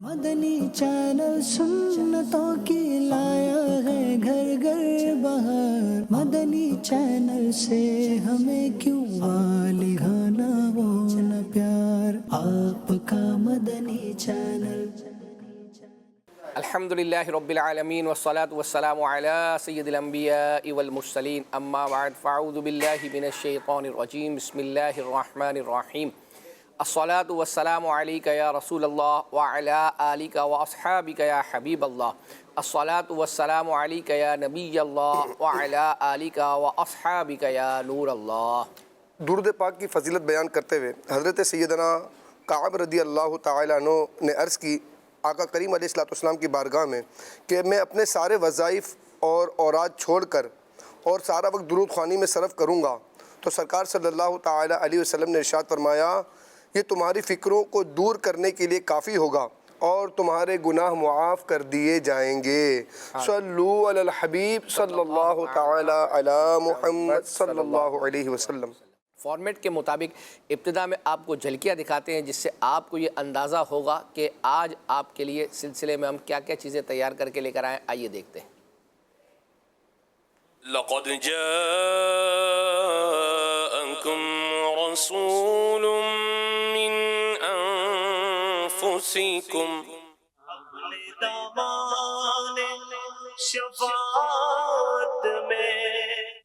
مدنی channel سنتوں کی لایا ہے گھر گھر بہار، مدنی چینل سے ہمیں کیوں والہانہ وہ نہ پیار، آپ کا مدنی چینل۔ الحمدللہ رب العالمین والصلاة والسلام علی سید الانبیاء والمرسلین، اما بعد فاعوذ باللہ من الشیطان الرجیم، بسم اللہ الرحمن الرحیم۔ الصلاة والسلام علیک یا رسول اللہ وعلی آلک واصحابک یا حبیب اللہ، الصلاة والسلام علیک یا نبی اللہ وعلی آلک واصحابک یا نور اللہ۔ درود پاک کی فضیلت بیان کرتے ہوئے حضرت سیدنا کعب رضی اللہ تعالیٰ عنہ نے عرض کی آقا کریم علیہ السلام کی بارگاہ میں کہ میں اپنے سارے وظائف اور اوراد چھوڑ کر اور سارا وقت درود خوانی میں صرف کروں گا، تو سرکار صلی اللہ تعالیٰ علیہ وسلم نے ارشاد فرمایا یہ تمہاری فکروں کو دور کرنے کے لیے کافی ہوگا اور تمہارے گناہ معاف کر دیے جائیں گے۔ صلو علی الحبیب صلی اللہ تعالیٰ علی محمد صلی اللہ علیہ وسلم۔ فارمیٹ کے مطابق ابتدا میں آپ کو جھلکیاں دکھاتے ہیں جس سے آپ کو یہ اندازہ ہوگا کہ آج آپ کے لیے سلسلے میں ہم کیا کیا چیزیں تیار کر کے لے کر آئیں، آئیے دیکھتے ہیں۔ لقد جاءكم رسول من انفسكم شفاعت میں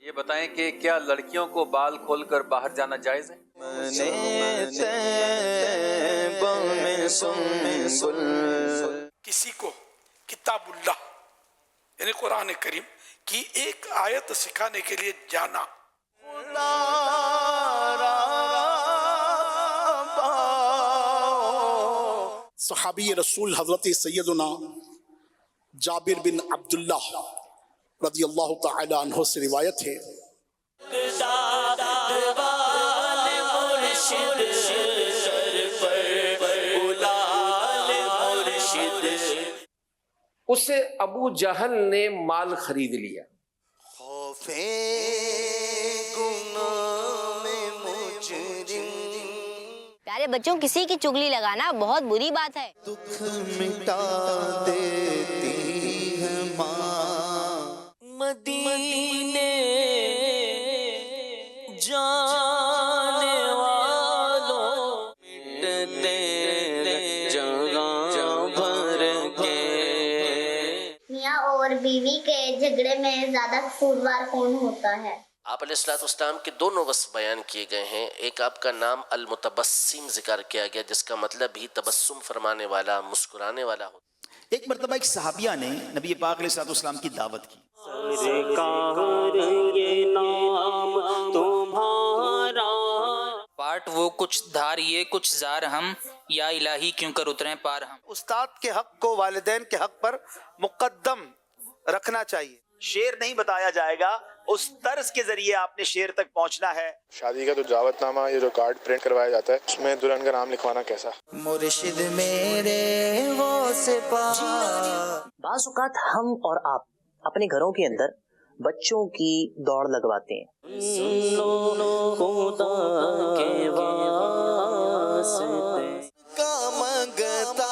یہ بتائیں کہ کیا لڑکیوں کو بال کھول کر باہر جانا جائز ہے؟ کسی کو کتاب اللہ یعنی قرآن کریم کی ایک آیت سکھانے کے لیے جانا، صحابی رسول حضرت سیدنا جابر بن عبداللہ رضی اللہ تعالی عنہ سے روایت ہے، اسے ابو جہل نے مال خرید لیا۔ پیارے بچوں، کسی کی چگلی لگانا بہت بری بات ہے۔ دکھ مٹا دیتی ہے ماں، مدینے جانے والوں مٹنے جگہ بھر کے۔ میاں اور بیوی کے جھگڑے میں زیادہ قصوروار کون ہوتا ہے؟ آپ علیہ السلام کے دونوں وصف بیان کیے گئے ہیں۔ ایک آپ کا نام المتبسم ذکر کیا گیا جس کا مطلب بھی تبسم فرمانے والا، مسکرانے والا ہوتا۔ ایک مرتبہ ایک صحابیہ نے نبی پاک علیہ السلام کی دعوت کی۔ سرکار یہ نام تمہارا، پاٹ وہ کچھ دھار یہ کچھ زار ہم، یا الہی کیوں کر اتریں پار ہم۔ استاد کے حق کو والدین کے حق پر مقدم رکھنا چاہیے۔ شعر نہیں بتایا جائے گا، اس طرز کے ذریعے آپ نے شعر تک پہنچنا ہے۔ شادی کا تو دعوت نامہ یہ جو کارڈ پرنٹ کروایا جاتا ہے اس میں دلہن کا نام لکھوانا کیسا؟ مرشد میرے وہ سپاہ۔ بعض اوقات ہم اور آپ اپنے گھروں کے اندر بچوں کی دوڑ لگواتے ہیں۔ خدا کے واسطے کا منگتا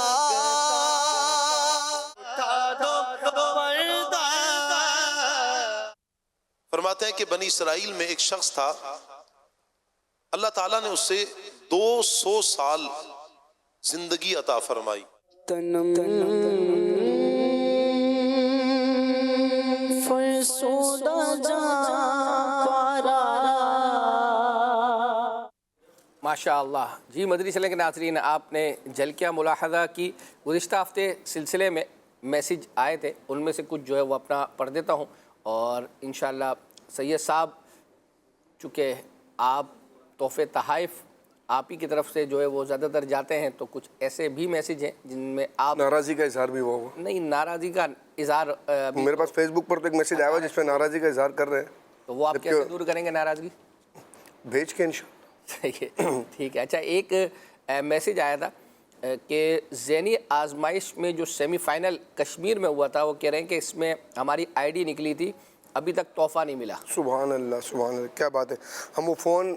فرماتے ہیں کہ بنی اسرائیل میں ایک شخص تھا، اللہ تعالیٰ نے اس سے 200 سال زندگی عطا فرمائی۔ ماشاء اللہ۔ جی مدنی چینل کے ناظرین، آپ نے جھلکیاں ملاحظہ کی۔ گزشتہ ہفتے سلسلے میں میسیج آئے تھے، ان میں سے کچھ جو ہے وہ اپنا پڑھ دیتا ہوں، اور انشاءاللہ سید صاحب چونکہ آپ تحفے تحائف آپ ہی کی طرف سے جو ہے وہ زیادہ تر جاتے ہیں، تو کچھ ایسے بھی میسیج ہیں جن میں آپ ناراضی کا اظہار بھی ہوا ہوگا۔ نہیں، ناراضی کا اظہار میرے پاس فیس بک پر تو ایک میسیج آیا ہوا جس پہ ناراضی کا اظہار کر رہے ہیں، تو وہ آپ کیسے دور کریں گے ناراضگی؟ بھیج کے انشاءاللہ۔ ٹھیک ہے۔ اچھا، ایک میسیج آیا تھا کہ ذہنی آزمائش میں جو سیمی فائنل کشمیر میں ہوا تھا، وہ کہہ رہے ہیں کہ اس میں ہماری آئی ڈی نکلی تھی ابھی تک تحفہ نہیں ملا. سبحان اللہ, کیا بات ہے. ہم وہ فون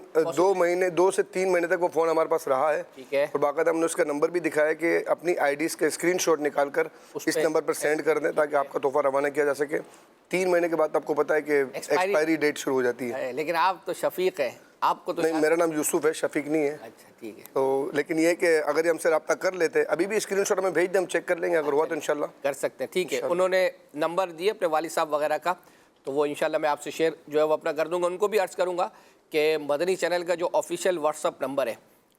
2 سے 3 مہینے تک وہ فون ہمارے پاس رہا ہے, ٹھیک ہے, اور باقاعدہ ہم نے اس کا نمبر بھی دکھایا کہ اپنی آئی ڈیز کے اسکرین شاٹ نکال کر اس نمبر پر سینڈ کر دیں تاکہ آپ کا تحفہ روانہ کیا جا سکے. 3 مہینے کے بعد آپ کو پتہ ہے کہ ایکسپائری ڈیٹ شروع ہو جاتی ہے. لیکن آپ تو شفیق ہیں, آپ کو تو نہیں, میرا نام یوسف ہے, شفیق نہیں ہے. اچھا ٹھیک ہے. تو لیکن یہ کہ اگر ہم سے رابطہ کر لیتے, ابھی بھی اسکرین شاٹ ہمیں بھیج دیں, ہم چیک کر لیں گے, اگر ہوا تو انشاءاللہ کر سکتے ہیں. ٹھیک ہے, انہوں نے نمبر دیے اپنے والد صاحب وغیرہ کا, تو وہ انشاءاللہ میں آپ سے شیئر جو ہے وہ اپنا کر دوں گا. ان کو بھی عرض کروں گا کہ مدنی چینل کا جو آفیشیل واٹس اپ نمبر ہے,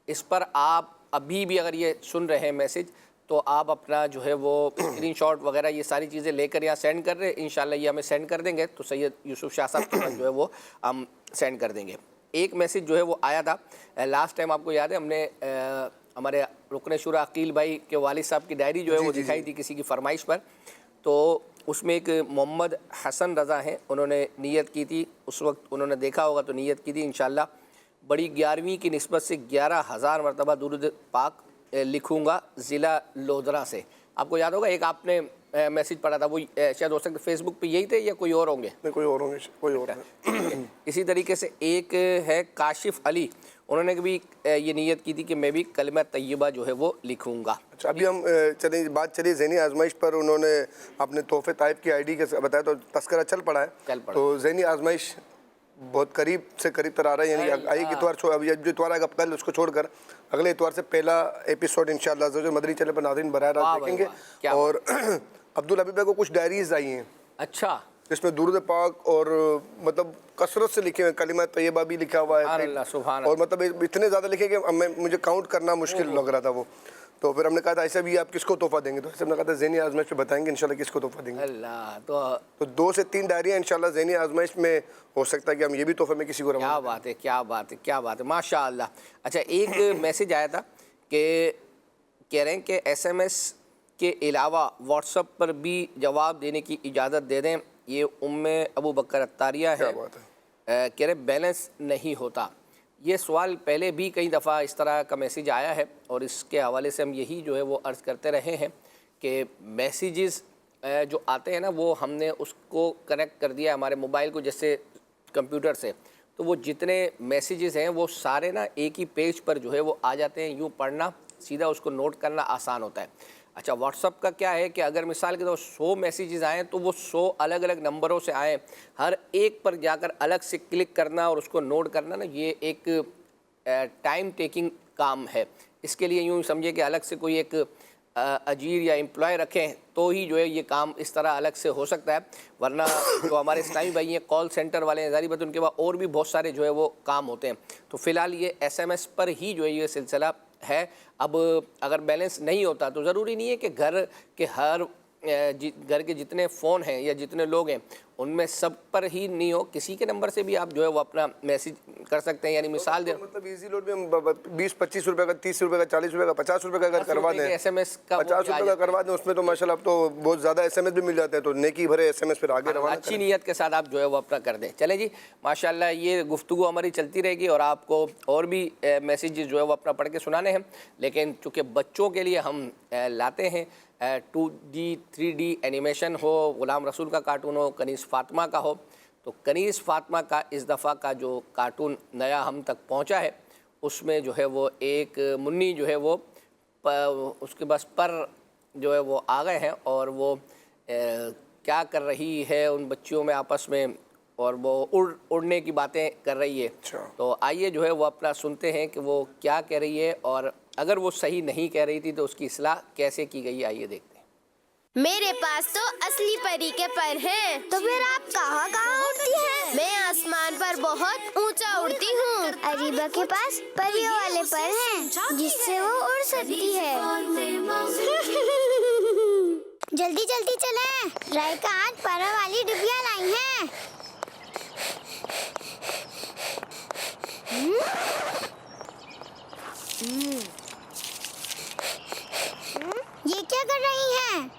اس پر آپ ابھی بھی اگر یہ سن رہے ہیں میسج, تو آپ اپنا جو ہے وہ اسکرین شاٹ وغیرہ یہ ساری چیزیں لے کر یہاں سینڈ کر رہے ہیں. انشاءاللہ یہ ہمیں سینڈ کر دیں گے تو سید یوسف شاہ صاحب کے پاس جو ہے وہ ہم سینڈ کر دیں گے. ایک میسج جو ہے وہ آیا تھا لاسٹ ٹائم, آپ کو یاد ہے ہم نے ہمارے رکن شورا عقیل بھائی کے والد صاحب کی ڈائری جو ہے وہ دکھائی تھی کسی کی فرمائش پر. تو اس میں ایک محمد حسن رضا ہیں, انہوں نے نیت کی تھی, اس وقت انہوں نے دیکھا ہوگا تو نیت کی تھی انشاءاللہ بڑی 11ویں کی نسبت سے 11,000 مرتبہ درود پاک لکھوں گا ضلع لودھرا سے. آپ کو یاد ہوگا ایک آپ نے میسج پڑھا تھا, وہ شاید ہو سکتا فیس بک پہ یہی تھے یا کوئی اور ہوں گے؟ کوئی اور ہوں گے, کوئی اور. اسی طریقے سے ایک ہے کاشف علی, انہوں نے بھی یہ نیت کی تھی کہ میں بھی کلمہ طیبہ جو ہے وہ لکھوں گا. اچھا, ابھی ہم بات چلی ذہنی آزمائش پر, انہوں نے اپنے تحفے طائب کی آئی ڈی کے بتایا تو تذکرہ چل پڑا ہے. تو ذہنی آزمائش بہت قریب سے قریب تر آ رہا ہے, یعنی آئی اتوار اب جو اتوار آئے گا کل, اس کو چھوڑ کر اگلے اتوار سے پہلا ایپیسوڈ انشاءاللہ مدنی چینل پر ناظرین براہ راست دیکھیں گے. اور عبدالحبیب بھائی کو کچھ ڈائریز آئی ہیں, اچھا, جس میں درود پاک اور مطلب کثرت سے لکھے ہوئے, کلمہ طیبہ بھی لکھا ہوا ہے, اور مطلب اتنے زیادہ لکھے کہ مجھے کاؤنٹ کرنا مشکل لگ رہا تھا وہ. تو پھر ہم نے کہا تھا ایسا بھی آپ کس کو تحفہ دیں گے, تو ایسے ہم نے کہا تھا ذہنی آزمائش پہ بتائیں گے انشاءاللہ کس کو تحفہ دیں گے. اللہ, تو 2 سے 3 ڈائریاں انشاءاللہ ذہنی آزمائش میں ہو سکتا ہے کہ ہم یہ بھی تحفے میں کسی کو روانہ. کیا بات ہے, کیا بات ہے, کیا بات ہے, ماشاء اللہ. اچھا, ایک میسج آیا تھا کہ کہہ رہے ہیں کہ ایس ایم ایس کے علاوہ واٹس اپ پر بھی جواب دینے کی اجازت دے دیں. یہ ابو بکر عطاریہ ہے, کہہ رہے بیلنس نہیں ہوتا. یہ سوال پہلے بھی کئی دفعہ اس طرح کا میسیج آیا ہے, اور اس کے حوالے سے ہم یہی جو ہے وہ عرض کرتے رہے ہیں کہ میسیجز جو آتے ہیں نا, وہ ہم نے اس کو کنیکٹ کر دیا ہمارے موبائل کو جیسے کمپیوٹر سے, تو وہ جتنے میسیجز ہیں وہ سارے نا ایک ہی پیج پر جو ہے وہ آ جاتے ہیں. یوں پڑھنا, سیدھا اس کو نوٹ کرنا آسان ہوتا ہے. اچھا, واٹس اپ کا کیا ہے کہ اگر مثال کے طور 100 میسیجز آئیں تو وہ 100 الگ الگ نمبروں سے آئیں, ہر ایک پر جا کر الگ سے کلک کرنا اور اس کو نوٹ کرنا نا, یہ ایک ٹائم ٹیکنگ کام ہے. اس کے لیے یوں سمجھے کہ الگ سے کوئی ایک اجیر یا امپلائی رکھیں تو ہی جو ہے یہ کام اس طرح الگ سے ہو سکتا ہے, ورنہ جو ہمارے اسلامی بھائی ہیں کال سینٹر والے ہیں, ظاہری بات ان کے بعد اور بھی بہت سارے جو ہے وہ کام ہوتے ہیں. تو فی الحال یہ ایس ایم ایس پر ہی جو ہے یہ سلسلہ ہے. اب اگر بیلنس نہیں ہوتا تو ضروری نہیں ہے کہ گھر کے جتنے فون ہیں یا جتنے لوگ ہیں ان میں سب پر ہی نہیں ہو, کسی کے نمبر سے بھی آپ جو ہے وہ اپنا میسیج کر سکتے ہیں. یعنی مثال دے مطلب ایزی لوڈ میں 20-25 روپے کا, 30 روپے کا, 40 روپے کا, 50 روپے کا اگر کروا دیں, ایس ایم ایس کا 50 روپے کا کروا دیں, اس میں تو ماشاءاللہ اب تو بہت زیادہ ایس ایم ایس بھی مل جاتے ہیں. تو نیکی بھرے ایس ایم ایس پھر آگے روانہ اچھی نیت کے ساتھ آپ جو ہے وہ اپنا کر دیں. چلیں جی, ماشاءاللہ یہ گفتگو ہماری چلتی رہے گی اور آپ کو اور بھی میسیجز جو ہے وہ اپنا پڑھ کے سنانے ہیں. لیکن چونکہ بچوں کے لیے ہم لاتے ہیں 2D 3D اینیمیشن ہو, غلام رسول کا کارٹون ہو, کنیز فاطمہ کا ہو, تو کنیز فاطمہ کا اس دفعہ کا جو کارٹون نیا ہم تک پہنچا ہے اس میں جو ہے وہ ایک منی جو ہے وہ اس کے بس پر جو ہے وہ آ گئے ہیں, اور وہ کیا کر رہی ہے ان بچیوں میں آپس میں, اور وہ اڑنے کی باتیں کر رہی ہے. تو آئیے جو ہے وہ اپنا سنتے ہیں کہ وہ کیا کہہ رہی ہے, اور اگر وہ صحیح نہیں کہہ رہی تھی تو اس کی اصلاح کیسے کی گئی, آئیے دیکھتے ہیں. میرے پاس تو اصلی پری کے پر ہیں. تو پھر آپ کہاں کہاں اڑتی ہیں؟ میں آسمان پر بہت اونچا اڑتی ہوں. اریبہ کے پاس پریوں والے پر ہیں جس سے وہ اڑ سکتی ہے. جلدی جلدی چلیں, رائکا آج پروں والی ڈبیاں لائی ہیں. یہ کیا کر رہی ہیں؟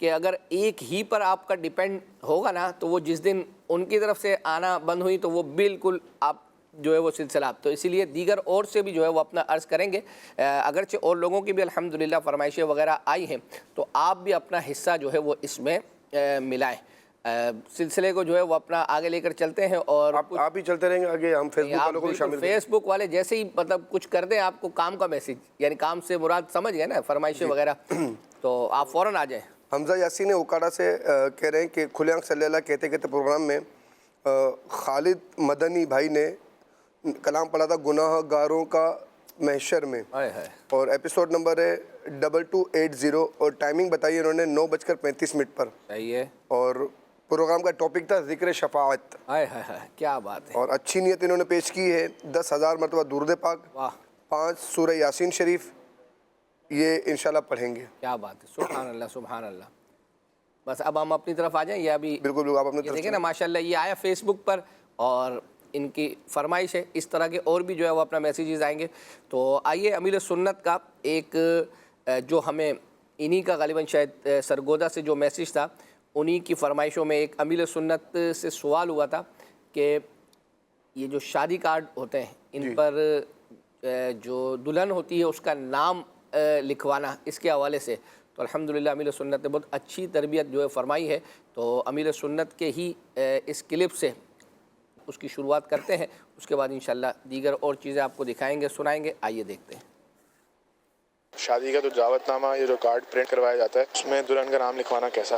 کہ اگر ایک ہی پر آپ کا ڈیپینڈ ہوگا نا تو وہ جس دن ان کی طرف سے آنا بند ہوئی تو وہ بالکل آپ جو ہے وہ سلسلہ تو اسی لیے دیگر اور سے بھی جو ہے وہ اپنا عرض کریں گے. اگرچہ اور لوگوں کی بھی الحمدللہ فرمائشیں وغیرہ آئی ہیں تو آپ بھی اپنا حصہ جو ہے وہ اس میں ملائیں. سلسلے کو جو ہے وہ اپنا آگے لے کر چلتے ہیں اور آپ ہی چلتے رہیں گے آگے, ہم فیس بک والوں کو بھی شامل فیس بک والے جیسے ہی مطلب کچھ کر دیں آپ کو کام کا میسج, یعنی کام سے مراد سمجھ گئے نا, فرمائشیں وغیرہ, تو آپ فوراً آ جائیں. حمزہ یاسین اوکاڑا سے کہہ رہے ہیں کہ کھلے آنکھ صلی اللہ کہتے کہتے پروگرام میں خالد مدنی بھائی نے کلام پڑھا تھا گناہ گاروں کا محشر میں, اور ایپیسوڈ نمبر ہے 2280 اور ٹائمنگ بتائی انہوں نے 9:35 پر. صحیح ہے. اور پروگرام کا ٹاپک تھا ذکر شفاعت. کیا بات ہے. اور اچھی نیت انہوں نے پیش کی ہے. 10,000 مرتبہ درود پاک, 5 سورہ یاسین شریف, یہ انشاءاللہ پڑھیں گے. کیا بات ہے, سبحان اللہ سبحان اللہ. بس اب ہم اپنی طرف آ جائیں, یہ ابھی بالکل آپ اپنی طرف دیکھیں نا ماشاءاللہ یہ آیا فیس بک پر اور ان کی فرمائش ہے, اس طرح کے اور بھی جو ہے وہ اپنا میسیجز آئیں گے. تو آئیے امیر سنت کا ایک جو ہمیں انہی کا غالباً شاید سرگودا سے جو میسیج تھا, انہی کی فرمائشوں میں ایک امیر سنت سے سوال ہوا تھا کہ یہ جو شادی کارڈ ہوتے ہیں ان پر جو دلہن ہوتی ہے اس کا نام لکھوانا, اس کے حوالے سے تو الحمدللہ امیر سنت نے بہت اچھی تربیت جو ہے فرمائی ہے. تو امیر سنت کے ہی اس کلپ سے اس کی شروعات کرتے ہیں, اس کے بعد انشاءاللہ دیگر اور چیزیں آپ کو دکھائیں گے, سنائیں گے. آئیے دیکھتے ہیں. شادی کا تو دعوت نامہ یہ جو کارڈ پرنٹ کروایا جاتا ہے اس میں دلہن کا نام لکھوانا کیسا؟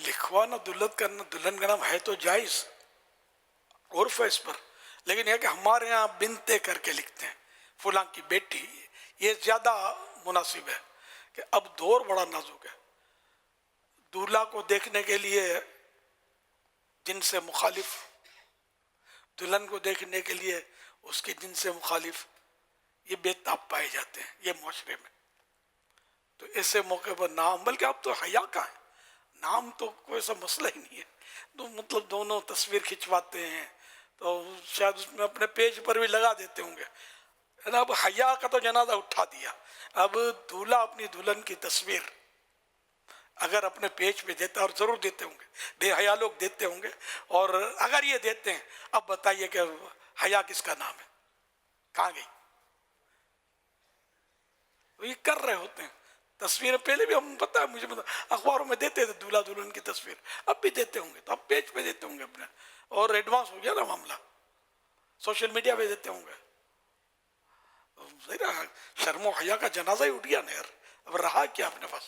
لکھوانا دلہن کا نام ہے تو جائز, عرف ہے اس پر, لیکن یہ کہ ہمارے یہاں بنتے کر کے لکھتے ہیں فلاں کی بیٹی, یہ زیادہ مناسب ہے کہ اب دور بڑا نازک ہے. دولہا کو دیکھنے کے لیے جن سے مخالف, دلہن کو دیکھنے کے لیے اس کی جن سے مخالف, یہ بے تاب پائے جاتے ہیں یہ معاشرے میں. تو ایسے موقع پر نام, بلکہ اب تو حیا کا ہے, نام تو کوئی ایسا مسئلہ ہی نہیں ہے. تو مطلب دونوں تصویر کھنچواتے ہیں تو شاید اس میں اپنے پیج پر بھی لگا دیتے ہوں گے. اب حیا کا تو جنازہ اٹھا دیا, اب دولہا اپنی دلہن کی تصویر اگر اپنے پیج پہ دیتا, اور ضرور دیتے ہوں گے, بے حیا لوگ دیتے ہوں گے, اور اگر یہ دیتے ہیں اب بتائیے کہ حیا کس کا نام ہے, کہاں گئی؟ یہ کر رہے ہوتے ہیں تصویر. پہلے بھی ہم پتہ ہے مجھے اخباروں میں دیتے تھے دولہا دلہن کی تصویر, اب بھی دیتے ہوں گے, تو اب پیج پہ دیتے ہوں گے اپنے, اور ایڈوانس ہو گیا نا معاملہ, سوشل میڈیا پہ دیتے ہوں گے. شرم و حیا کا جنازہ ہی اٹھ گیا نا یار. اب رہا کیا اپنے پاس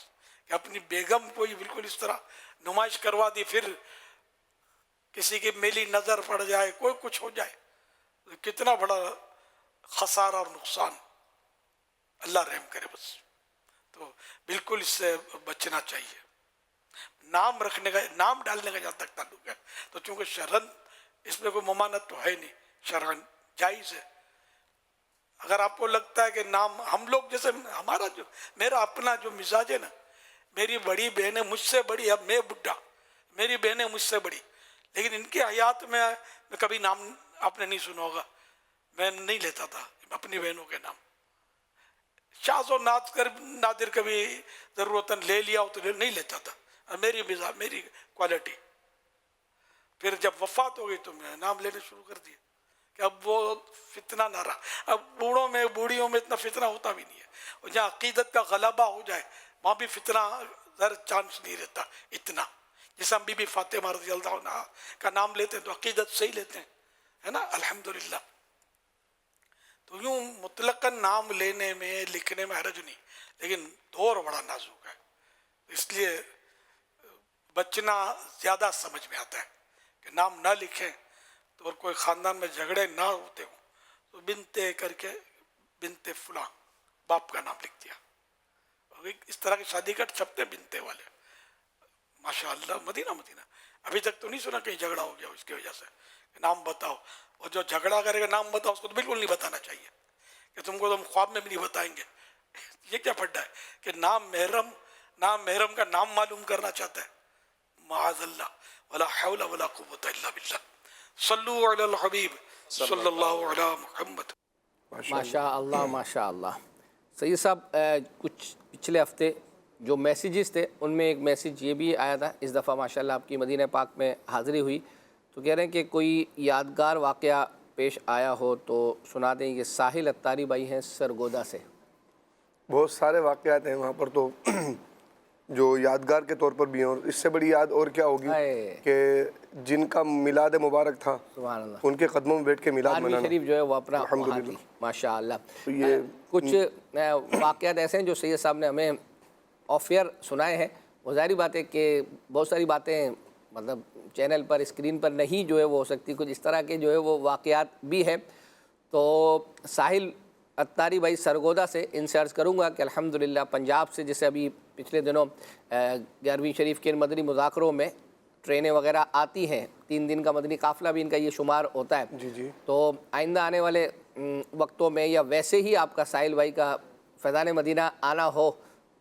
کہ اپنی بیگم کو ہی بالکل اس طرح نمائش کروا دی, پھر کسی کی میلی نظر پڑ جائے, کوئی کچھ ہو جائے, کتنا بڑا خسارہ اور نقصان. اللہ رحم کرے بس. تو بالکل اس سے بچنا چاہیے. نام رکھنے کا, نام ڈالنے کا جہاں تک تعلق ہے تو چونکہ شرعن اس میں کوئی ممانعت تو ہے نہیں, شرعن جائز ہے. اگر آپ کو لگتا ہے کہ نام, ہم لوگ جیسے ہمارا جو میرا اپنا جو مزاج ہے نا, میری بڑی بہنیں مجھ سے بڑی, اب میں بڈھا, میری بہنیں مجھ سے بڑی, لیکن ان کی حیات میں کبھی نام آپ نے نہیں سنا ہوگا, میں نہیں لیتا تھا اپنی بہنوں کے نام. شاذ و نادر کبھی ضرورتاً لے لیا ہو تو نہیں لیتا تھا. میری مزاج, میری کوالٹی. پھر جب وفات ہو گئی تو میں نام لینے شروع کر دیا کہ اب وہ فتنہ نہ رہا. اب بوڑھوں میں بوڑھیوں میں اتنا فتنہ ہوتا بھی نہیں ہے, اور جہاں عقیدت کا غلبہ ہو جائے وہاں بھی فتنہ ذرا چانس نہیں رہتا اتنا. جیسے ہم بی بی فاطمہ رضی اللہ عنہ کا نام لیتے ہیں تو عقیدت سے ہی لیتے ہیں, ہے نا, الحمدللہ. تو یوں مطلقاً نام لینے میں لکھنے میں حرج نہیں, لیکن دور بڑا نازک ہے, اس لیے بچنا زیادہ سمجھ میں آتا ہے کہ نام نہ لکھیں. تو اور کوئی خاندان میں جھگڑے نہ ہوتے ہوں تو بنتے کر کے بنتے فلاں باپ کا نام لکھ دیا. اس طرح کی شادی کارڈ چھپتے بنتے والے, ماشاءاللہ. مدینہ ابھی تک تو نہیں سنا کہیں جھگڑا ہو گیا اس کی وجہ سے نام بتاؤ, اور جو جھگڑا کرے گا نام بتاؤ اس کو تو بالکل نہیں بتانا چاہیے کہ تم کو تو ہم خواب میں بھی نہیں بتائیں گے. یہ کیا پھڈا ہے کہ نام محرم کا نام معلوم کرنا چاہتا ہے. معاذ اللہ, ولا حول ولا قوت الا باللہ. صلو علی الحبیب صلی اللہ علی محمد. ماشاء اللہ ماشاء اللہ. سید صاحب, کچھ پچھلے ہفتے جو میسیجز تھے ان میں ایک میسیج یہ بھی آیا تھا اس دفعہ ماشاءاللہ آپ کی مدینہ پاک میں حاضری ہوئی، تو کہہ رہے ہیں کہ کوئی یادگار واقعہ پیش آیا ہو تو سنا دیں۔ یہ ساحل اتاری بھائی ہیں سرگودا سے۔ بہت سارے واقعات ہیں وہاں پر تو جو یادگار کے طور پر بھی ہیں، اور اس سے بڑی یاد اور کیا ہوگی کہ جن کا میلاد مبارک تھا سبحان اللہ، ان کے قدموں میں بیٹھ کے میلاد بارہویں منانا شریف جو ہے وہ اپنا ماشاء اللہ۔ کچھ واقعات ایسے ہیں جو سید صاحب نے ہمیں آف ایئر سنائے ہیں، وہ ظاہری بات ہے کہ بہت ساری باتیں مطلب چینل پر اسکرین پر نہیں جو ہے وہ ہو سکتی، کچھ اس طرح کے جو ہے وہ واقعات بھی ہیں۔ تو ساحل اتاری بھائی سرگودا سے، ان سے عرض کروں گا کہ الحمدللہ پنجاب سے جیسے ابھی پچھلے دنوں 11ویں شریف کے مدنی مذاکروں میں ٹرینیں وغیرہ آتی ہیں، 3 دن کا مدنی قافلہ بھی ان کا یہ شمار ہوتا ہے، تو آئندہ آنے والے وقتوں میں یا ویسے ہی آپ کا ساحل بھائی کا فیضان مدینہ آنا ہو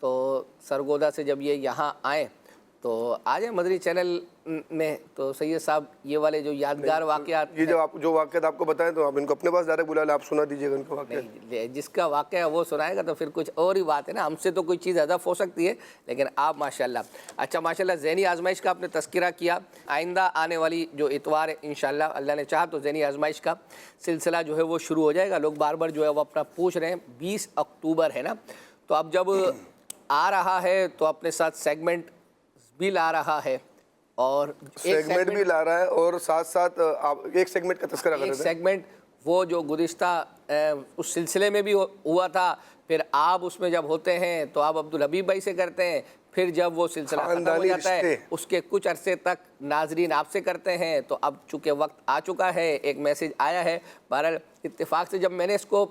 تو سرگودا سے جب یہ یہاں آئیں تو آ جائیں مدنی چینل میں، تو سید صاحب یہ والے جو یادگار واقعات، یہ جو واقعات آپ کو بتائیں تو آپ ان کو اپنے پاس ڈائریکٹ بلا لیں، آپ سنا دیجیے گا ان کا واقعہ۔ جس کا واقعہ وہ سنائے گا تو پھر کچھ اور ہی بات ہے نا، ہم سے تو کوئی چیز ہدف ہو سکتی ہے لیکن آپ ماشاءاللہ۔ اچھا ماشاءاللہ ذہنی آزمائش کا آپ نے تذکرہ کیا، آئندہ آنے والی جو اتوار ہے انشاءاللہ اللہ نے چاہا تو ذہنی آزمائش کا سلسلہ جو ہے وہ شروع ہو جائے گا۔ لوگ بار بار جو ہے وہ اپنا پوچھ رہے ہیں، 20 اکتوبر ہے نا، تو اب جب آ رہا ہے تو اپنے ساتھ سیگمنٹ بھی لا رہا ہے، اور سیگمنٹ بھی لا رہا ہے، اور ساتھ ساتھ آپ ایک سیگمنٹ کا تذکرہ کر رہے تھے۔ سیگمنٹ وہ جو گزشتہ اس سلسلے میں بھی ہوا تھا، پھر آپ اس میں جب ہوتے ہیں تو آپ عبدالحبیب بھائی سے کرتے ہیں، پھر جب وہ سلسلہ ختم ہو جاتا ہے اس کے کچھ عرصے تک ناظرین آپ سے کرتے ہیں۔ تو اب چونکہ وقت آ چکا ہے، ایک میسیج آیا ہے، بہرحال اتفاق سے جب میں نے اس کو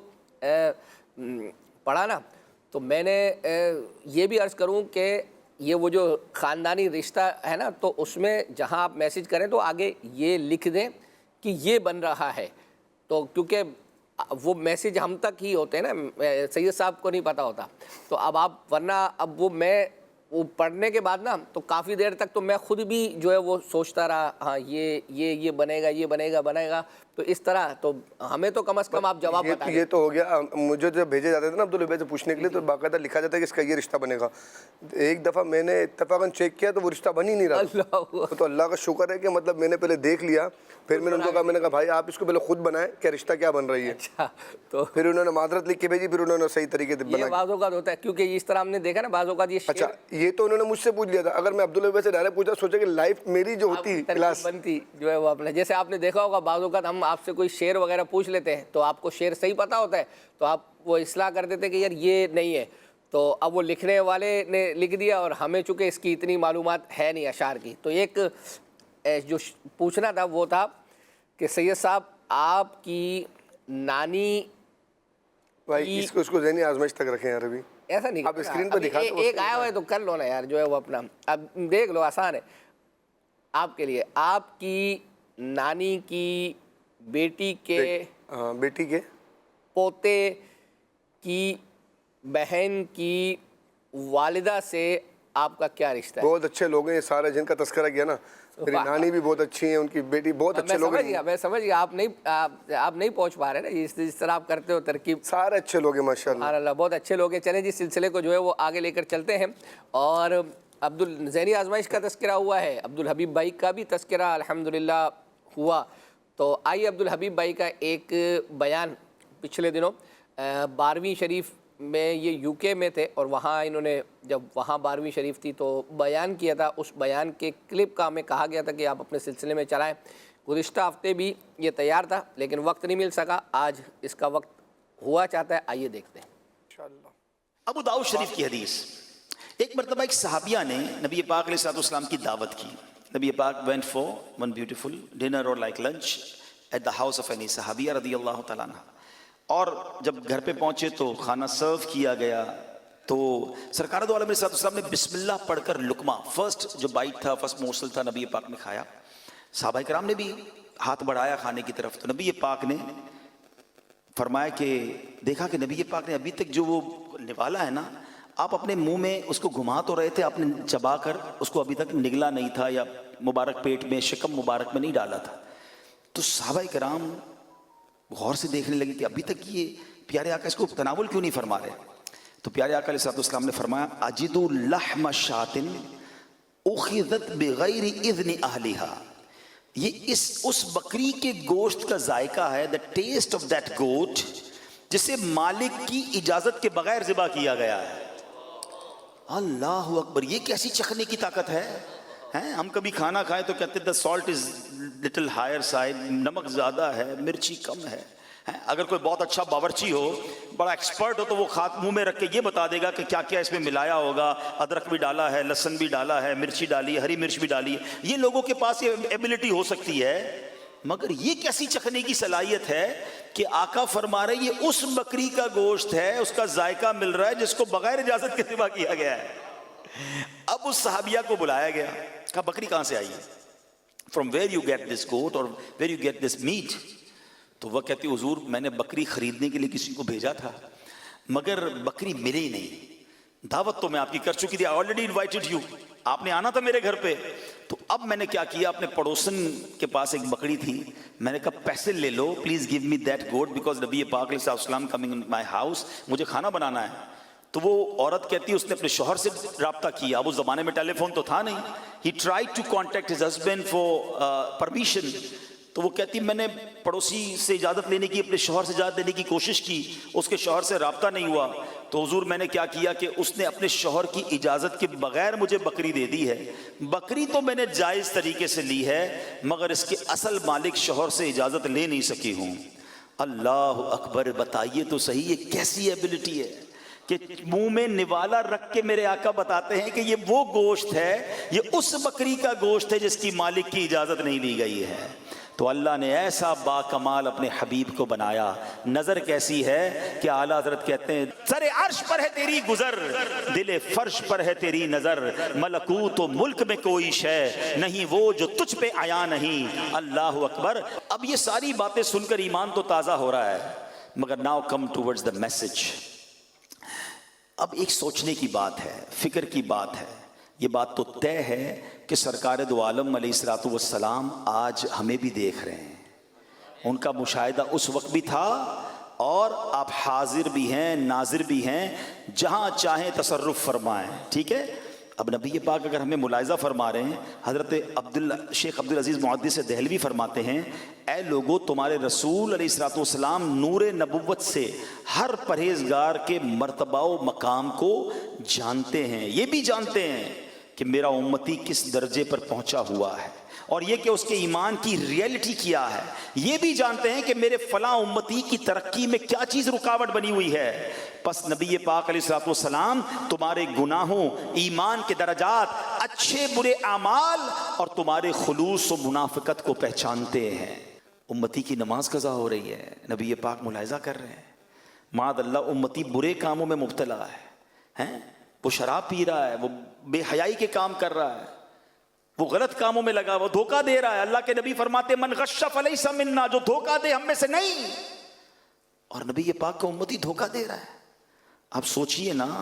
پڑھا نا تو میں نے یہ بھی عرض کروں کہ یہ وہ جو خاندانی رشتہ ہے نا، تو اس میں جہاں آپ میسیج کریں تو آگے یہ لکھ دیں کہ یہ بن رہا ہے، تو کیونکہ وہ میسیج ہم تک ہی ہوتے ہیں نا، سید صاحب کو نہیں پتہ ہوتا، تو اب آپ ورنہ اب وہ پڑھنے کے بعد نا تو کافی دیر تک تو میں خود بھی جو ہے وہ سوچتا رہا، ہاں یہ بنے گا، یہ بنے گا، تو اس طرح تو ہمیں تو کم از کم آپ جواب بتا دیں۔ یہ تو ہو گیا، مجھے جب بھیجے جاتے تھے نا عبدالحبیب سے پوچھنے کے لیے تو باقاعدہ لکھا جاتا ہے کہ اس کا یہ رشتہ بنے گا۔ ایک دفعہ میں نے اتفاقاً چیک کیا تو وہ رشتہ بن ہی نہیں رہا، تو اللہ کا شکر ہے کہ مطلب میں نے پہلے دیکھ لیا، پھر میں نے ان کو کہا، میں نے کہا بھائی آپ اس کو پہلے خود بنائیں کہ رشتہ کیا بن رہی ہے، تو پھر انہوں نے معذرت لکھ کے بھیجی، پھر انہوں نے صحیح طریقے سے بنا۔ یہ بعض اوقات ہوتا ہے کیونکہ اس طرح ہم نے دیکھا نا، بعض اوقات یہ اچھا یہ تو انہوں نے مجھ سے پوچھ لیا تھا، اگر میں عبدالحبیب سے ڈائریکٹ پوچھا سوچا کہ لائف میری جو ہوتی کلاس بنتی جو ہے وہ اپنا، جیسے آپ نے دیکھا ہوگا بعض اوقات ہم آپ سے کوئی شعر وغیرہ پوچھ لیتے ہیں تو آپ کو شعر صحیح پتہ ہوتا ہے تو آپ وہ اصلاح کر دیتے کہ یار یہ نہیں ہے، تو اب وہ لکھنے والے نے لکھ دیا اور ہمیں چونکہ اس کی اتنی معلومات ہے نہیں اشعار کی، تو ایک جو پوچھنا تھا وہ تھا کہ سید صاحب آپ کی نانی، بھائی اس کو ذہنی آزمائش تک رکھیں یار، ابھی ایسا نہیں آپ اسکرین پہ دکھا دو، ایک آیا ہوا ہے تو کر لو نا یار جو ہے وہ اپنا، اب دیکھ لو آسان ہے آپ کے لیے۔ آپ کی نانی کی بیٹی کے پوتے کی بہن کی والدہ سے آپ کا کیا رشتہ ہے؟ بہت اچھے لوگ ہیں یہ سارے جن کا تذکرہ کیا نا، میری نانی بھی بہت اچھی ہیں، ان کی بیٹی بہت اچھے لوگ ہیں۔ میں سمجھ گیا آپ نہیں پہنچ پا رہے نا، جس طرح آپ کرتے ہو ترکیب، سارے اچھے لوگ ہیں ماشاءاللہ، سبحان اللہ، بہت اچھے لوگ ہیں۔ چلیں جی سلسلے کو جو ہے وہ آگے لے کر چلتے ہیں، اور ذہنی آزمائش کا تذکرہ ہوا ہے، عبدالحبیب بھائی کا بھی تذکرہ الحمدللہ ہوا، تو آئیے عبدالحبیب بھائی کا ایک بیان پچھلے دنوں 12ویں شریف میں، یہ یو کے میں تھے اور وہاں انہوں نے جب وہاں 12ویں شریف تھی تو بیان کیا تھا، اس بیان کے کلپ کا ہمیں کہا گیا تھا کہ آپ اپنے سلسلے میں چلائیں۔ گزشتہ ہفتے بھی یہ تیار تھا لیکن وقت نہیں مل سکا، آج اس کا وقت ہوا چاہتا ہے، آئیے دیکھتے ہیں۔ ابو داؤد شریف کی حدیث، ایک مرتبہ ایک صحابیہ نے نبی پاک علیہ السلام کی دعوت کی۔ نبی پاک went for one beautiful dinner or like lunch at the house of any صحابیہ رضی اللہ تعالیٰ عنہ، اور جب گھر پہ پہنچے تو کھانا سرو کیا گیا تو سرکار دو عالم علیہ السلام نے بسم اللہ پڑھ کر لقمہ، فرسٹ جو بائٹ تھا، فرسٹ موسل تھا، نبی پاک نے کھایا۔ صحابہ کرام نے بھی ہاتھ بڑھایا کھانے کی طرف، تو نبی پاک نے فرمایا کہ دیکھا کہ نبی پاک نے ابھی تک جو وہ نوالا ہے نا، آپ اپنے منہ میں اس کو گھما تو رہے تھے، آپ نے چبا کر اس کو ابھی تک نگلا نہیں تھا یا مبارک پیٹ میں، شکم مبارک میں نہیں ڈالا تھا۔ تو صحابہ کرام غور سے دیکھنے لگے کہ ابھی تک یہ پیارے آقا اس کو تناول کیوں نہیں فرما رہے۔ تو پیارے آقا علیہ السلام نے فرمایا اجدو لحم شاتن اخذت بغیر اذن اہلہا، یہ اس بکری کے گوشت کا ذائقہ ہے، the taste of that goat، جسے مالک کی اجازت کے بغیر ذبح کیا گیا ہے۔ اللہ اکبر، یہ کیسی چکھنے کی طاقت ہے؟ ہم کبھی کھانا کھائیں تو کہتے ہیں the salt is little higher side، نمک زیادہ ہے، مرچی کم ہے۔ اگر کوئی بہت اچھا باورچی ہو، بڑا ایکسپرٹ ہو، تو وہ منہ میں رکھ کے یہ بتا دے گا کہ کیا کیا اس میں ملایا ہوگا، ادرک بھی ڈالا ہے، لہسن بھی ڈالا ہے، مرچی ڈالی ہے، ہری مرچ بھی ڈالی ہے۔ یہ لوگوں کے پاس یہ ایبلٹی ہو سکتی ہے، مگر یہ کیسی چکھنے کی صلاحیت ہے کہ آقا فرما رہے یہ اس بکری کا گوشت ہے، اس کا ذائقہ مل رہا ہے جس کو بغیر اجازت کے ذبح کیا گیا ہے۔ اب اس صحابیہ کو بلایا گیا، کہا بکری کہاں سے آئی ہے؟ from where you get this goat or where you get this meat؟ تو وہ کہتی حضور میں نے بکری خریدنے کے لیے کسی کو بھیجا تھا مگر بکری ملی نہیں، دعوت تو میں آپ کی کر چکی تھی، I already invited you، آپ نے آنا تھا میرے گھر پہ۔ تو اب میں نے کیا کیا، اپنے پڑوسن کے پاس ایک بکری تھی، میں نے کہا پیسے لے لو، please give me that goat because نبی پاک علیہ السلام کمنگ ان مائی ہاؤس، مجھے کھانا بنانا ہے۔ تو وہ عورت کہتی ہے اس نے اپنے شوہر سے رابطہ کیا، اب اس زمانے میں ٹیلی فون تو تھا نہیں، he tried to contact his husband for permission۔ تو وہ کہتی میں نے پڑوسی سے اجازت لینے کی، اپنے شوہر سے اجازت لینے کی کوشش کی، اس کے شوہر سے رابطہ نہیں ہوا۔ تو حضور میں نے کیا کیا کہ اس نے اپنے شوہر کی اجازت کے بغیر مجھے بکری دے دی ہے۔ بکری تو میں نے جائز طریقے سے لی ہے مگر اس کے اصل مالک شوہر سے اجازت لے نہیں سکی ہوں۔ اللہ اکبر، بتائیے تو صحیح یہ کیسی ایبلٹی ہے کہ منہ میں نوالا رکھ کے میرے آقا بتاتے ہیں کہ یہ وہ گوشت ہے، یہ اس بکری کا گوشت ہے جس کی مالک کی اجازت نہیں لی گئی ہے۔ تو اللہ نے ایسا با کمال اپنے حبیب کو بنایا، نظر کیسی ہے کہ اعلیٰ حضرت کہتے ہیں سر عرش پر ہے تیری گزر، دل فرش پر ہے تیری نظر، ملکوت و ملک میں کوئی شے نہیں وہ جو تجھ پہ عیاں نہیں۔ اللہ اکبر۔ اب یہ ساری باتیں سن کر ایمان تو تازہ ہو رہا ہے، مگر now come towards the message. اب ایک سوچنے کی بات ہے، فکر کی بات ہے۔ یہ بات تو طے ہے کہ سرکار دو عالم علیہ الصلوۃ والسلام آج ہمیں بھی دیکھ رہے ہیں، ان کا مشاہدہ اس وقت بھی تھا اور آپ حاضر بھی ہیں، ناظر بھی ہیں، جہاں چاہیں تصرف فرمائیں، ٹھیک ہے۔ اب نبی پاک اگر ہمیں ملاحظہ فرما رہے ہیں، حضرت شیخ عبدالعزیز محدث دہلوی فرماتے ہیں اے لوگو تمہارے رسول علیہ الصلوۃ والسلام نور نبوت سے ہر پرہیزگار کے مرتبہ و مقام کو جانتے ہیں، یہ بھی جانتے ہیں کہ میرا امتی کس درجے پر پہنچا ہوا ہے اور یہ کہ اس کے ایمان کی ریئلٹی کیا ہے، یہ بھی جانتے ہیں کہ میرے فلاں امتی کی ترقی میں کیا چیز رکاوٹ بنی ہوئی ہے۔ پس نبی پاک علیہ الصلوۃ والسلام تمہارے گناہوں، ایمان کے درجات، اچھے برے اعمال اور تمہارے خلوص و منافقت کو پہچانتے ہیں۔ امتی کی نماز قضا ہو رہی ہے، نبی پاک ملاحظہ کر رہے ہیں، معاذ اللہ امتی برے کاموں میں مبتلا ہے، وہ شراب پی رہا ہے، وہ بے حیائی کے کام کر رہا ہے، وہ غلط کاموں میں لگا، وہ دھوکہ دے رہا ہے۔ اللہ کے نبی فرماتے من غش فلیس منا، جو دھوکہ دے ہم میں سے نہیں۔ اور نبی پاک کا امتی دھوکہ دے رہا ہے۔ آپ سوچئے نا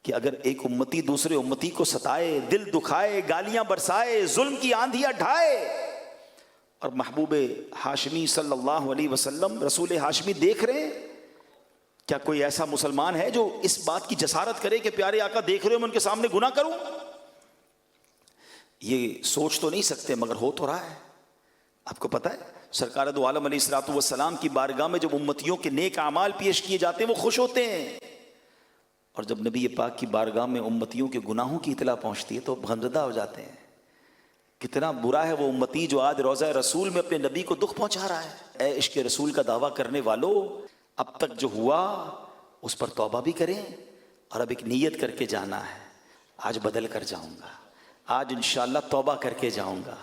کہ اگر ایک امتی دوسرے امتی کو ستائے، دل دکھائے، گالیاں برسائے، ظلم کی آندھیاں ڈھائے، اور محبوب ہاشمی صلی اللہ علیہ وسلم رسول ہاشمی دیکھ رہے ہیں، کیا کوئی ایسا مسلمان ہے جو اس بات کی جسارت کرے کہ پیارے آقا دیکھ رہے ہو میں ان کے سامنے گناہ کروں؟ یہ سوچ تو نہیں سکتے مگر ہو تو رہا ہے۔ آپ کو پتہ ہے سرکار دو عالم علیہ الصلوۃ والسلام کی بارگاہ میں جب امتیوں کے نیک اعمال پیش کیے جاتے ہیں وہ خوش ہوتے ہیں، اور جب نبی پاک کی بارگاہ میں امتیوں کے گناہوں کی اطلاع پہنچتی ہے تو غمزدہ ہو جاتے ہیں۔ کتنا برا ہے وہ امتی جو آج روضہ رسول میں اپنے نبی کو دکھ پہنچا رہا ہے۔ اے عشق رسول کا دعویٰ کرنے والو، اب تک جو ہوا اس پر توبہ بھی کریں اور اب ایک نیت کر کے جانا ہے، آج بدل کر جاؤں گا، آج انشاءاللہ توبہ کر کے جاؤں گا،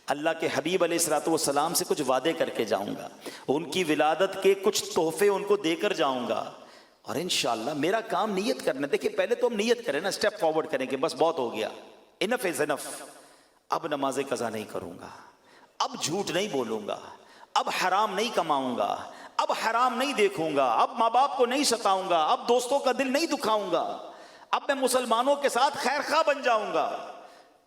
اللہ کے حبیب علیہ الصلوۃ والسلام سے کچھ وعدے کر کے جاؤں گا، ان کی ولادت کے کچھ تحفے ان کو دے کر جاؤں گا، اور انشاءاللہ میرا کام نیت کرنا۔ دیکھیں پہلے تو ہم نیت کریں نا، اسٹیپ فارورڈ کریں کہ بس بہت ہو گیا، انف از انف، اب نماز قضا نہیں کروں گا، اب جھوٹ نہیں بولوں گا، اب حرام نہیں کماؤں گا، اب حرام نہیں دیکھوں گا، اب ماں باپ کو نہیں ستاؤں گا، اب دوستوں کا دل نہیں دکھاؤں گا، اب میں مسلمانوں کے ساتھ خیر خواہ بن جاؤں گا،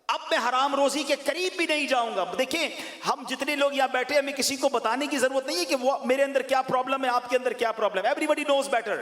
اب میں حرام روزی کے قریب بھی نہیں جاؤں گا۔ دیکھیں ہم جتنے لوگ یہاں بیٹھے ہمیں کسی کو بتانے کی ضرورت نہیں ہے کہ وہ میرے اندر کیا پرابلم ہے، آپ کے اندر کیا پرابلم ہے، ایوری بڈی نوز بیٹر۔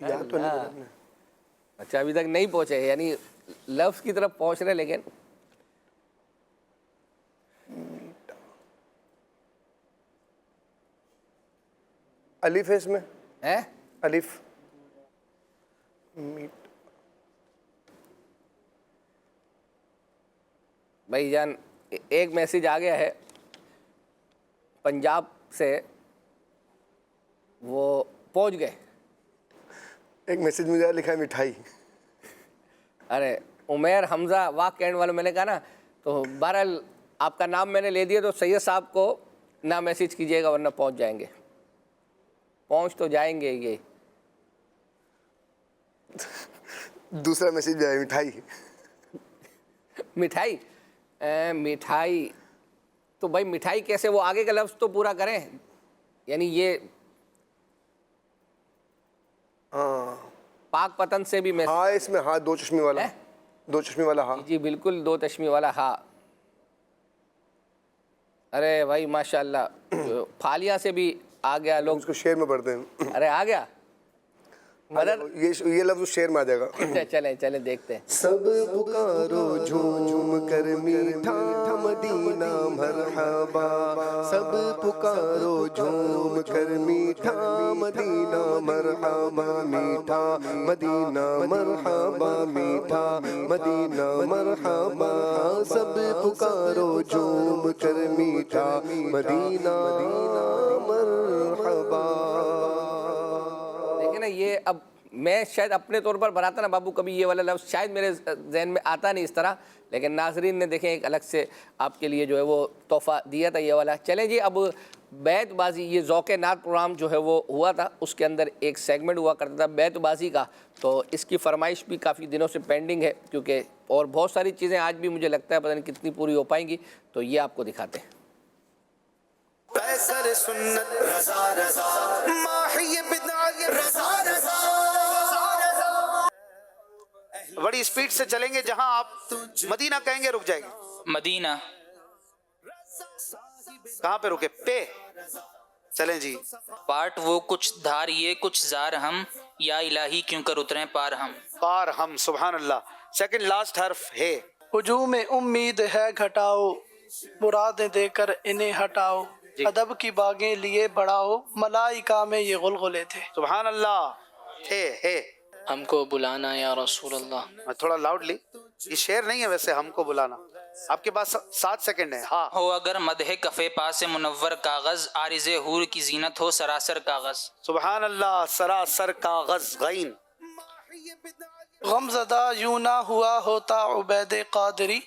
یاد تو نہیں کرا ہم نے. اچھا ابھی تک نہیں پہنچے, یعنی لفظ کی طرف پہنچ رہے لیکن الف ہے اس میں, ہے الف میٹ. بھائی جان ایک میسیج آ گیا ہے پنجاب سے, وہ پہنچ گئے. ایک میسیج مجھے لکھا ہے مٹھائی. ارے عمیر حمزہ واق کینڈ والوں, میں نے کہا نا, تو بہرحال آپ کا نام میں نے لے دیا, تو سید صاحب کو نہ میسیج کیجیے گا ورنہ پہنچ جائیں گے, پہنچ تو جائیں گے. یہ دوسرا میسیج بھی آیا مٹھائی. مٹھائی, مٹھائی تو بھائی مٹھائی کیسے, وہ آگے کا لفظ تو پورا کریں, یعنی یہ پاک پتن سے بھی ہاں اس میں, ہاں دو چشمی والا, دو چشمی والا ہاں. جی بالکل دو چشمی والا ہاں. ارے بھائی ماشاءاللہ پھالیاں سے بھی آ گیا, لوگ اس کو شعر میں پڑھتے ہیں. ارے آ گیا مدد, یہ لفظ شعر میں آ جائے گا. چلیں چلیں دیکھتے ہیں. سب پکارو جھوم کر میٹھا مدینہ مرحبا, سب پکارو جھوم کر میٹھا مدینہ مرحبا, میٹھا مدینہ مرحبا, میٹھا مدینہ مرحبا, سب پکارو جھوم کر میٹھا مدینہ مرحبا. دیکھیں نا یہ اب میں شاید اپنے طور پر بناتا نا بابو, کبھی یہ والا لفظ شاید میرے ذہن میں آتا نہیں اس طرح, لیکن ناظرین نے دیکھیں ایک الگ سے آپ کے لیے جو ہے وہ تحفہ دیا تھا یہ والا. چلیں جی اب بیت بازی, یہ ذوق نعت پروگرام جو ہے وہ ہوا تھا, اس کے اندر ایک سیگمنٹ ہوا کرتا تھا بیت بازی کا, تو اس کی فرمائش بھی کافی دنوں سے پینڈنگ ہے, کیونکہ اور بہت ساری چیزیں آج بھی مجھے لگتا ہے پتہ نہیں کتنی پوری ہو پائیں گی, تو یہ آپ کو دکھاتے ہیں. پیسر سنت رضا رضا, ماہی بدعت رضا رضا. بڑی اسپیڈ سے چلیں گے, جہاں آپ مدینہ کہیں گے رک جائیں گے. مدینہ کہاں پہ رکے, پہ چلیں جی. پاٹ وہ کچھ دھار یہ کچھ زار ہم, یا الہی کیوں کر اتریں پار ہم. پار ہم, سبحان اللہ. سیکنڈ لاسٹ حرف ہے. ہجوم امید ہے گھٹاؤ, مرادیں دے کر انہیں ہٹاؤ, ادب کی باغیں لیے بڑھاؤ, ملائکہ میں یہ غلغلے تھے. سبحان اللہ. ہے ہم کو بلانا یا رسول اللہ. تھوڑا لاؤڈلی, یہ شعر نہیں ہے ویسے, ہم کو بلانا. آپ کے پاس 7 سیکنڈ ہے. ہاں ہو اگر مدح کفے پاس منور کاغذ, عارض حور کی زینت ہو سراسر کاغذ. سبحان اللہ. سراسر کاغذ, غین. غم زدہ یوں نہ ہوا ہوتا عبید قادری,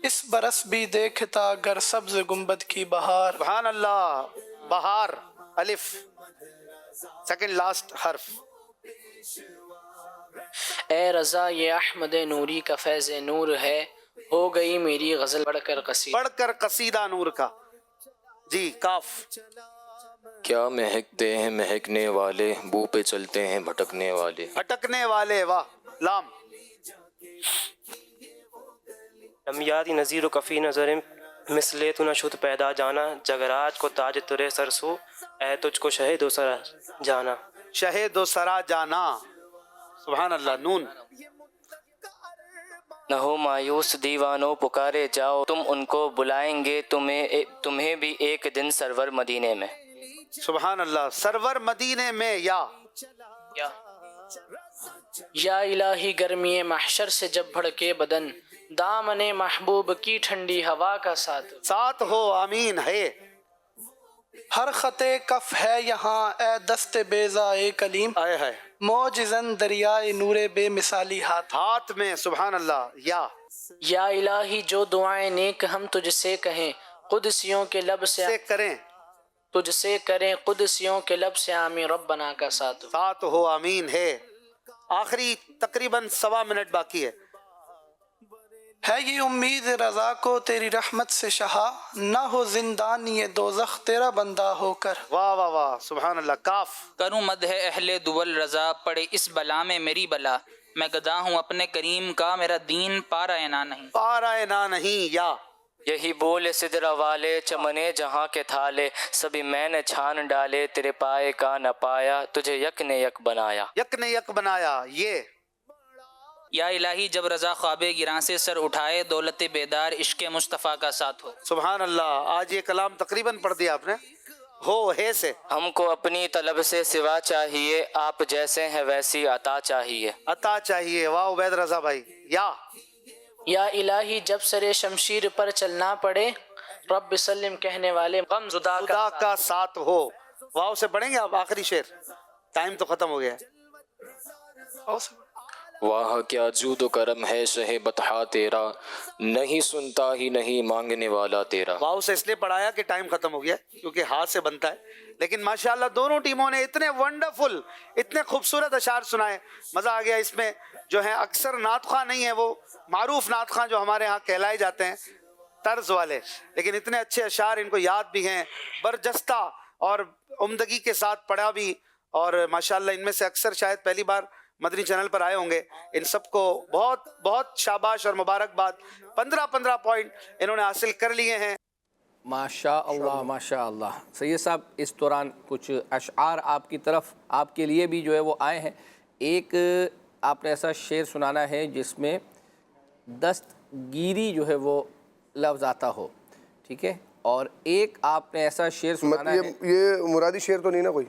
اس برس بھی دیکھتا گر سبز گنبد کی بہار. سبحان اللہ. بہار, الف. سیکنڈ لاسٹ حرف. اے رضا یہ احمد نوری کا فیض نور ہے, ہو گئی میری غزل پڑھ کر قصیدہ. پڑھ کر قصیدہ نور کا. جی کاف. کیا مہکتے ہیں مہکنے والے, بو پہ چلتے ہیں بھٹکنے والے. بھٹکنے والے, واہ. لام. لمیادی نظیر و کفی نظر مثلے تو نہ شد پیدا جانا, جگراج کو تاج ترے سرسو, اے تجھ کو شہد و سرا جانا. شہد و سرا جانا. سبحان اللہ. نون. نہ ہو مایوس دیوانوں پکارے جاؤ, تم ان کو بلائیں گے تمہیں بھی ایک دن سرور مدینے میں. سبحان اللہ. سرور مدینے میں. یا الہی گرمی محشر سے جب بھڑکے بدن, دامن محبوب کی ٹھنڈی ہوا کا ساتھ ہو. آمین. ہے. ہر خط کف ہے یہاں اے دست بیضا کلیم, موجزن دریائے نور بے مثالی ہاتھ میں. سبحان اللہ. یا الہی جو دعائیں نیک ہم تجھ سے کہیں, قدسیوں کے لب سے کریں, تجھ سے کریں, قدسیوں کے لب سے آمین ربنا کا ساتھ ہو. آمین. ہے. آخری تقریباً 1.25 منٹ باقی ہے. یہ امید رضا کو تیری رحمت سے شہا, نہ ہو زندان یہ دوزخ تیرا بندہ ہو کر. واہ واہ واہ. سبحان اللہ. کاف. کروں مدح اہل دول رضا, پڑے اس بلا میں میری بلا, میں گدا ہوں اپنے کریم کا, میرا دین پارا نہ نہیں. پارا نہ نہیں. یہی بولے سدرا والے چمنے جہاں کے تھالے، سبھی میں نے چھان ڈالے تیرے پائے کا نہ پایا، تجھے یک نے یک بنایا۔ یک نے یک بنایا، یہ یا الہی جب رضا خواب گراں سے سر اٹھائے، دولت بیدار عشق مصطفیٰ کا ساتھ ہو۔ سبحان اللہ، آج یہ کلام تقریباً پڑھ دیا آپ نے، ہو ہے سے۔ ہم کو اپنی طلب سے سوا چاہیے، آپ جیسے ہیں ویسی عطا چاہیے۔ عطا چاہیے، واہ عبید رضا بھائی۔ یا الہی جب سر شمشیر پر چلنا پڑے، رب سلم کہنے والے غم زدہ کا ساتھ ہو۔ واہ سے پڑھیں گے آپ آخری شعر، ٹائم تو ختم ہو گیا ہے۔ واہ کیا جود و کرم ہے شہ بطحا تیرا، نہیں سنتا ہی نہیں مانگنے والا تیرا۔ واؤ سے اس لیے پڑھایا کہ ٹائم ختم ہو گیا کیونکہ ہاتھ سے بنتا ہے، لیکن ماشاءاللہ دونوں ٹیموں نے اتنے ونڈرفل، اتنے خوبصورت اشعار سنائے، مزہ آ گیا۔ اس میں جو ہیں اکثر نعت خواں نہیں ہیں، وہ معروف نعت خواں جو ہمارے ہاں کہلائے جاتے ہیں طرز والے، لیکن اتنے اچھے اشعار، ان کو یاد بھی ہیں برجستہ اور عمدگی کے ساتھ پڑھا بھی، اور ماشاءاللہ ان میں سے اکثر شاید پہلی بار مدنی چینل پر آئے ہوں گے۔ ان سب کو بہت بہت شاباش اور مبارکباد، 15 پوائنٹ انہوں نے حاصل کر لیے ہیں۔ ماشاء اللہ ماشاء اللہ۔ سید صاحب اس دوران کچھ اشعار آپ کی طرف آپ کے لیے بھی جو ہے وہ آئے ہیں۔ ایک آپ نے ایسا شعر سنانا ہے جس میں دستگیری جو ہے وہ لفظ آتا ہو، ٹھیک ہے، اور ایک آپ نے ایسا شعر سنانا ہے، یہ مرادی شعر تو نہیں نا کوئی؟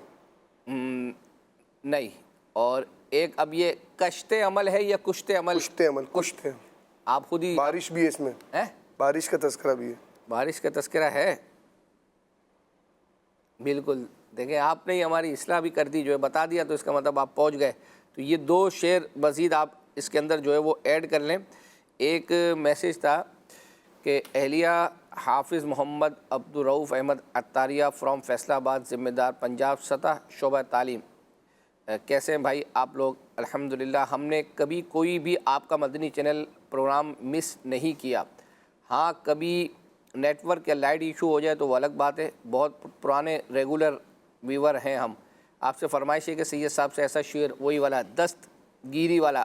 نہیں، اور ایک اب یہ کشت عمل ہے یا کشت عمل؟ کشت ہے، آپ خود ہی، بارش بھی ہے اس میں، بارش کا تذکرہ بھی ہے۔ بارش کا تذکرہ ہے، بالکل۔ دیکھیں آپ نے ہی ہماری اصلاح بھی کر دی، جو ہے بتا دیا، تو اس کا مطلب آپ پہنچ گئے۔ تو یہ دو شعر مزید آپ اس کے اندر جو ہے وہ ایڈ کر لیں۔ ایک میسیج تھا کہ اہلیہ حافظ محمد عبدالرؤف احمد عطاریہ فرام فیصلہ آباد، ذمہ دار پنجاب سطح شعبہ تعلیم۔ کیسے ہیں بھائی آپ لوگ؟ الحمدللہ ہم نے کبھی کوئی بھی آپ کا مدنی چینل پروگرام مس نہیں کیا۔ ہاں کبھی نیٹ ورک یا لائٹ ایشو ہو جائے تو وہ الگ بات ہے، بہت پرانے ریگولر ویور ہیں ہم۔ آپ سے فرمائش ہے کہ سید صاحب سے ایسا شعر وہی والا دستگیری والا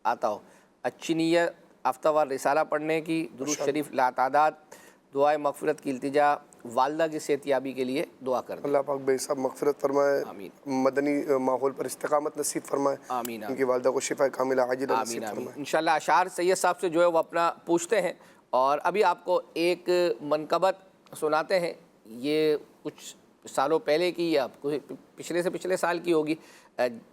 آتا ہو۔ اچھی نیت، ہفتہ وار رسالہ پڑھنے کی، درود شریف لاتعداد، دعائے مغفرت کی التجا، والدہ کی صحت یابی کے لیے دعا کر دیں۔ اللہ پاک بھائی صاحب مغفرت فرمائے، مدنی ماحول پر استقامت نصیب فرمائے، آمین، ان کی والدہ کو شفا کاملہ عاجلہ نصیب آمین فرمائے۔ انشاءاللہ اشعار سید صاحب سے جو ہے وہ اپنا پوچھتے ہیں، اور ابھی آپ کو ایک منقبت سناتے ہیں۔ یہ کچھ سالوں پہلے کی یا پچھلے سے پچھلے سال کی ہوگی۔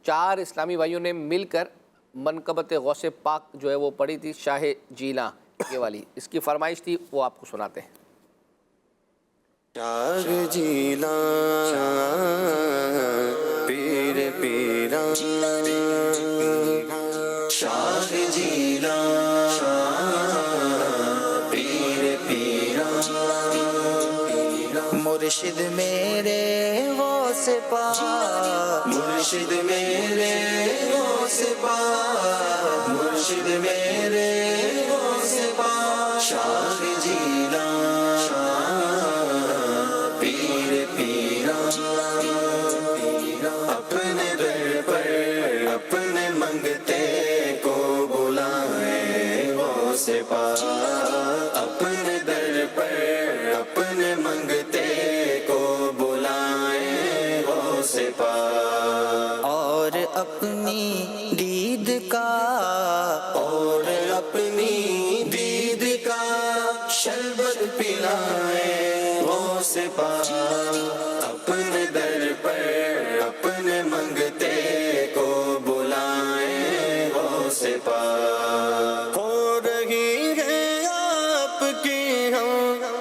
4 اسلامی بھائیوں نے مل کر منقبت غوث پاک جو ہے وہ پڑھی تھی، شاہ جیلاں یہ والی، اس کی فرمائش تھی، وہ آپ کو سناتے ہیں۔ شاہ جیلاں پیر پیراں، شاہ جیلاں پیر پیراں، مرشد میرے غوث پاک، مرشد میرے غوث پاک، مرشد میرے غوث پاک، شاہ جیلاں پیر پیراں، اپنے در پر اپنے منگتے کو بلائے غوث پاک، اپنے در پر اپنے منگتے کو بلائے غوث پاک، اور اپنی دید کا، اور اپنی دید کا شربت پلائے غوث پاک، اپنے در پر اپنے منگتے کو بلائے غوث پاک، ہو رہی ہے آپ کی ہم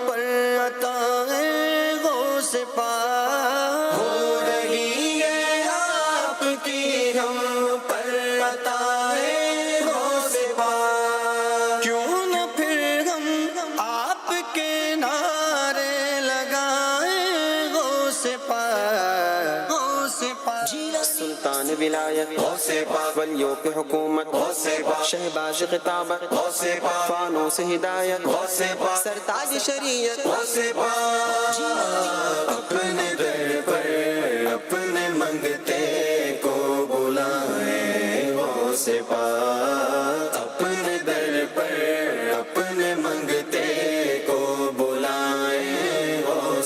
پر عطائے غوث پاک، ہو رہی ہے آپ کی ہم پر عطائے غوث پاک، کیوں نہ پھر ہم آپ کے نعرے لگائیں غوث پاک، غوث پاک، سلطان ولایت غوث پاک، ولیوں کی حکومت غوث پاک، شہباز خطابت غوث پاک، فانوس ہدایت غوث پاک، سرتاج شریعت غوث پاک، اپنے در پر اپنے منگتے کو بلائے غوث پاک، اپنے در پر اپنے منگتے کو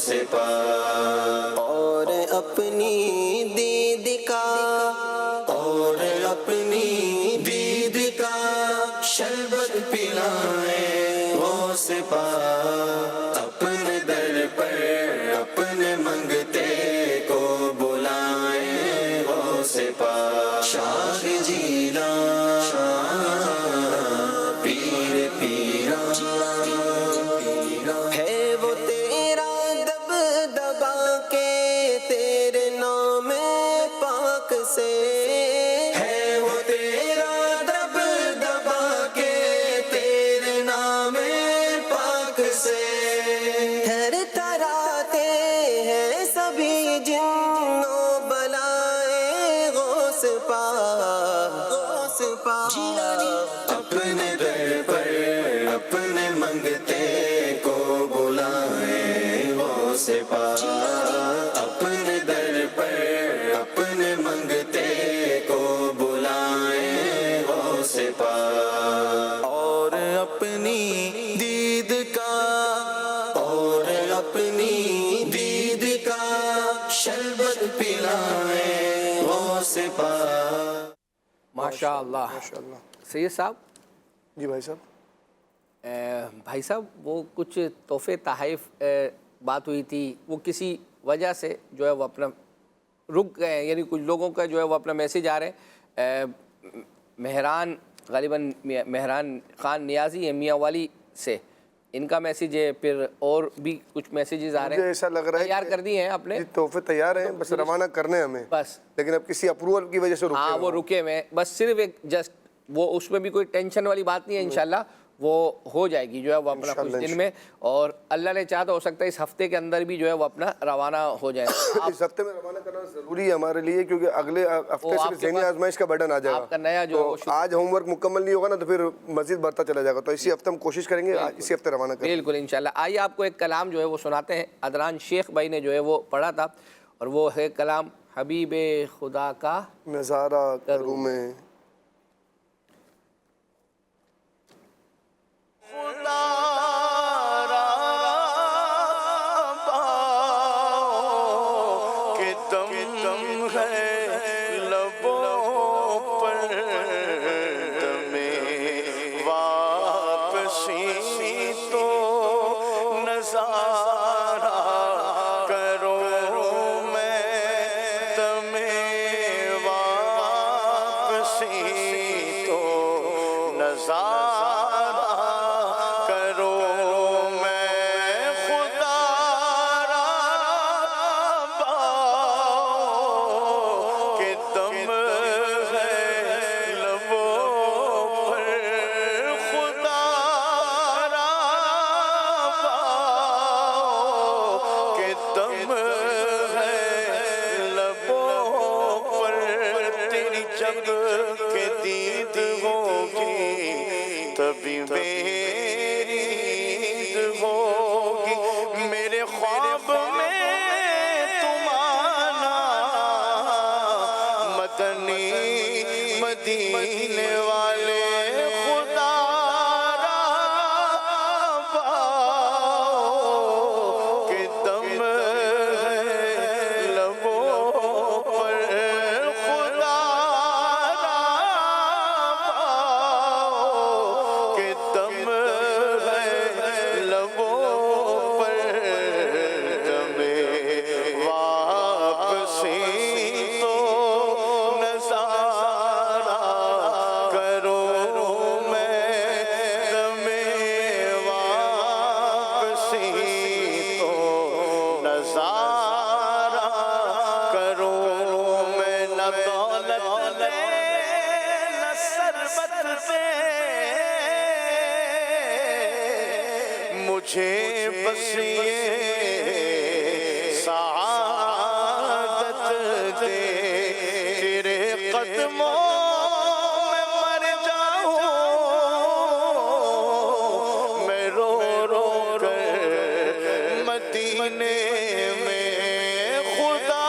سے پا اور اپنی دید کا اور اپنی دید کا شربت پلائیں غوث پا اپنے در پر اپنے منگتے کو بلائیں غوث پا شاہ جیلا پیر پیرا ہے وہ تیرا دب دبا کے تیرے نام پاک سے ہے وہ تیرا دب دبا کے تیرے نام پاک سے تھر تھراتے ہیں سبھی جن و بلائیں غوث پا اپنے در پر اپنے منگتے کو بلائیں غوث پا اپنے در پر اپنے منگتے کو بلائیں غوث پا اور اپنی دید کا اور اپنی دید کا شربت پلائیں غوث پا ماشاء اللہ سید صاحب جی بھائی صاحب بھائی صاحب وہ کچھ تحفے تحائف بات ہوئی تھی وہ کسی وجہ سے جو ہے وہ اپنا رک گئے ہیں یعنی کچھ لوگوں کا جو ہے وہ اپنا میسیج آ رہے ہیں مہران غالباً مہران خان نیازی ہے میاں والی سے ان کا میسیج ہے پھر اور بھی کچھ میسیجز آ رہے ہیں مجھے ایسا لگ رہا ہے تیار کر دیے ہیں آپ نے تحفے تیار ہیں بس روانہ کرنے ہمیں بس لیکن اب کسی اپروول کی وجہ سے رکے ہاں وہ رکے ہوئے بس صرف ایک جسٹ وہ اس میں بھی کوئی ٹینشن والی بات نہیں ہے انشاءاللہ وہ ہو جائے گی جو ہے وہ اپنا کچھ دن میں اور اللہ نے چاہا تو ہو سکتا ہے اس ہفتے کے اندر بھی جو ہے وہ اپنا روانہ ہو جائے اس ہفتے میں روانہ کرنا ضروری ہے ہمارے لیے کیونکہ اگلے ہفتے سے ذہنی آزمائش کا برڈن آ جائے گا آپ کا نیا جو آج ہوم ورک مکمل نہیں ہوگا نا تو پھر مزید بڑھتا چلا جائے گا تو اسی ہفتے ہم کوشش کریں گے اسی ہفتے روانہ کریں بالکل انشاءاللہ آئیے آپ کو ایک کلام جو ہے وہ سناتے ہیں عدنان شیخ بھائی نے جو ہے وہ پڑھا تھا اور وہ ہے کلام حبیب خدا کا نظارہ کروں میں مجھے بس یہ سعادت دے تیرے قدموں میں مر جاؤں میں رو رو کر مدینے میں خدا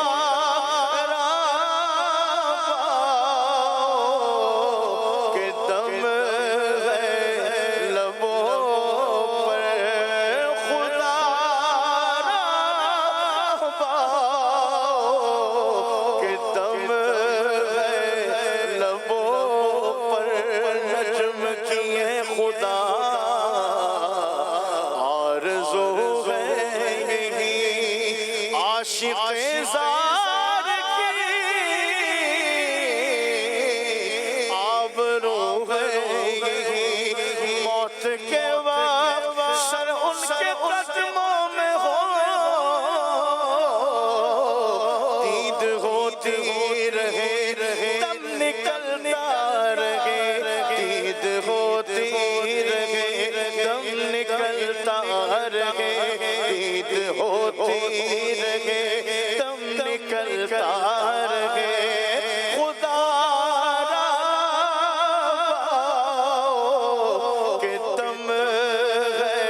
را پاؤں کہ دم ہے لبوں پر خدا را عاشق زار کی آبرو ہے یہی، موت کے وقت سر ان کے قدموں میں ہو، دید ہوتی رہے دم نکلتا رہے، دید ہوتی رہے دم نکلتا رہے، دید ہوتی رہے دم نکلتا رہے، خدا را پاؤ کہ دم ہے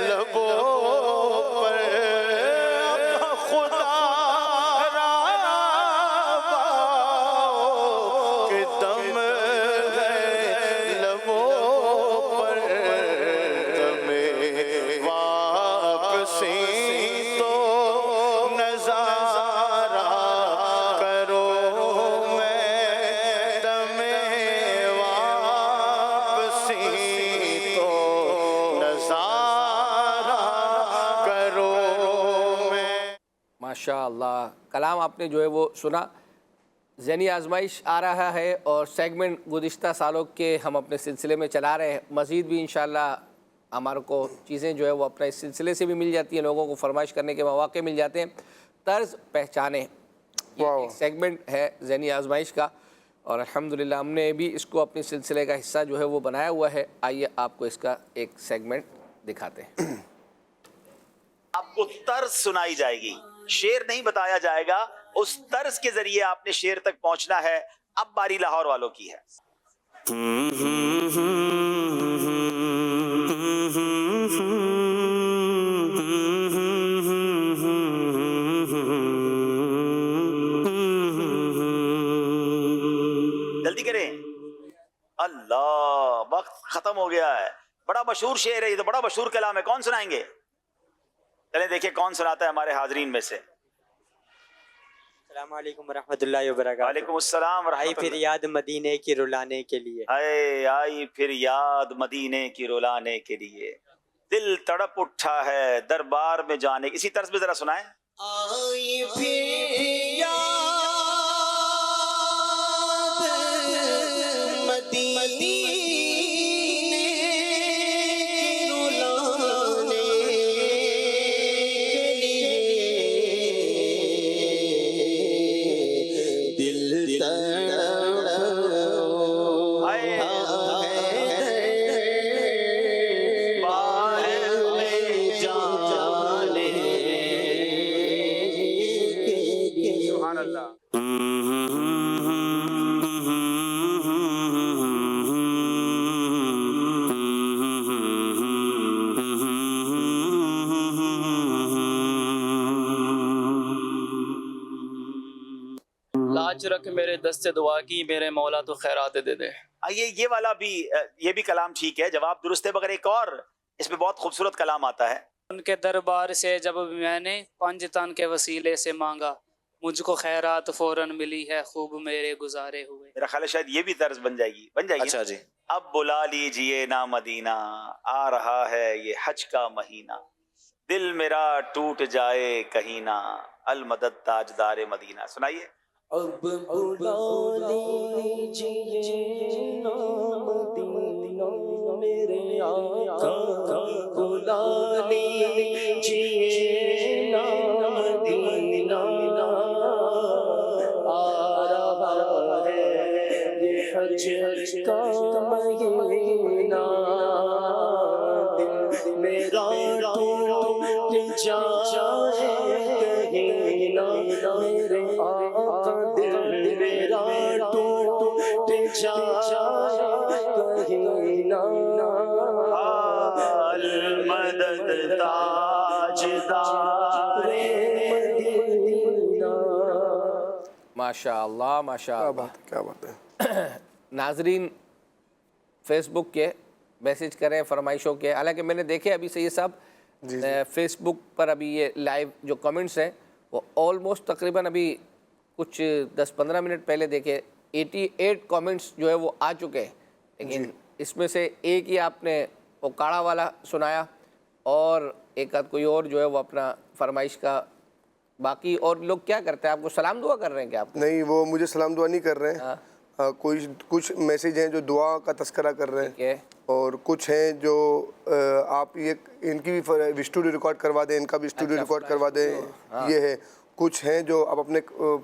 لبوں پر، خدا را پاؤ کہ دم ہے لبوں پر، تمہیں واپسی تو نظارہ کرو میں، تمہیں واپسی تو نظارہ کرو میں۔ ماشاء اللہ، کلام آپ نے جو ہے وہ سنا۔ ذہنی آزمائش آ رہا ہے اور سیگمنٹ گزشتہ سالوں کے ہم اپنے سلسلے میں چلا رہے ہیں، مزید بھی انشاءاللہ ہمارے کو چیزیں جو ہے وہ اپنے اس سلسلے سے بھی مل جاتی ہیں، لوگوں کو فرمائش کرنے کے مواقع مل جاتے ہیں۔ طرز پہچانے یہ ایک سیگمنٹ ہے ذہنی آزمائش کا، اور الحمدللہ ہم نے بھی اس کو اپنے سلسلے کا حصہ جو ہے وہ بنایا ہوا ہے۔ آئیے آپ کو اس کا ایک سیگمنٹ دکھاتے ہیں۔ آپ کو طرز سنائی جائے گی، شعر نہیں بتایا جائے گا، اس طرز کے ذریعے آپ نے شعر تک پہنچنا ہے۔ اب باری لاہور والوں کی ہے۔ جلدی کریں، اللہ وقت ختم ہو گیا ہے۔ بڑا مشہور شعر ہے یہ، تو بڑا مشہور کلام ہے، کون سنائیں گے؟ چلیں دیکھیں کون سناتا ہے ہمارے حاضرین میں سے۔ السلام علیکم ورحمۃ اللہ وبرکاتہ۔ وعلیکم السلام ورحمۃ آئی اللہ۔ پھر یاد مدینے کی رلانے کے لیے، آئی پھر یاد مدینے کی رلانے کے لیے، دل تڑپ اٹھا ہے دربار میں جانے، اسی طرز میں ذرا سنائیں۔ آئی پھر یاد مدینے کی رلانے کے لیے، دل لاج رکھ میرے دست دعا کی، میرے مولا تو خیرات دے دے۔ یہ والا بھی، یہ بھی کلام ٹھیک ہے، جواب درست ہے، مگر ایک اور اس میں بہت خوبصورت کلام آتا ہے۔ ان کے دربار سے جب میں نے پنج تن کے وسیلے سے مانگا، مجھ کو خیرات فوراً ملی ہے، خوب میرے گزارے ہوئے۔ میرا خیال ہے شاید یہ بھی طرز بن جائے گی، بن جائے گی۔ اچھا جی۔ اب بلا لیجئے نا مدینہ، آ رہا ہے یہ حج کا مہینہ، دل میرا ٹوٹ جائے کہیں نہ، المدد تاجدار مدینہ۔ سنائیے۔ اب بلا لیجئے نا مدینہ، میرے آقا بلا لیجئے نا مدینہ، آ رہا ہے حج کا مہینہ، دل میرا ٹوٹ جائے کہیں نہ، میرے آقا دل میرا ٹوٹ جائے کہیں نہ، المدد تاجدار مدینہ۔ ماشاء اللہ ماشاء اللہ، کیا بات ہے۔ ناظرین فیس بک کے میسیج کریں فرمائشوں کے، حالانکہ میں نے دیکھے ابھی سید صاحب فیس بک پر ابھی یہ لائیو جو کمنٹس ہیں وہ آلموسٹ تقریباً ابھی کچھ 10-15 منٹ پہلے دیکھے 88 کامنٹس جو ہے وہ آ چکے ہیں، لیکن اس میں سے ایک ہی آپ نے اوکاڑا والا سنایا، اور ایک آدھ کوئی اور جو ہے وہ اپنا فرمائش کا باقی اور لوگ کیا کرتے ہیں؟ آپ کو سلام دعا کر رہے ہیں کیا آپ؟ نہیں، وہ مجھے سلام دعا نہیں کر رہے ہیں. کچھ میسیج ہیں جو دعا کا تذکرہ کر رہے ہیں، اور کچھ ہیں جو آپ یہ ان کی بھی اسٹوڈیو ریکارڈ کروا دیں، ان کا بھی اسٹوڈیو ریکارڈ کروا دیں. یہ ہے. کچھ ہیں جو آپ اپنے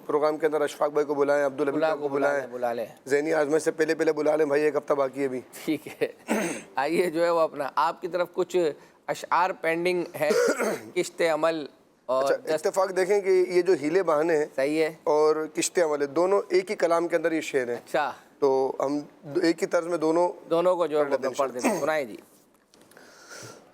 پروگرام کے اندر اشفاق بھائی کو بلائیں، عبدالحبیب کو بلائیں، ذہنی آزمائش سے پہلے بلا لیں. بھائی ایک ہفتہ باقی ہے ابھی. ٹھیک ہے. آئیے جو ہے وہ اپنا آپ کی طرف کچھ اشعار پینڈنگ ہے، کشت عمل اور اتفاق دیکھیں کہ یہ جو ہیلے بہانے ہیں صحیح ہے اور کشت عمل ہے، دونوں ایک ہی کلام کے اندر یہ شعر ہیں. اچھا، تو ہم ایک ہی طرز میں دونوں کو جو ہے پڑھ دیتے ہیں. سنائیں جی.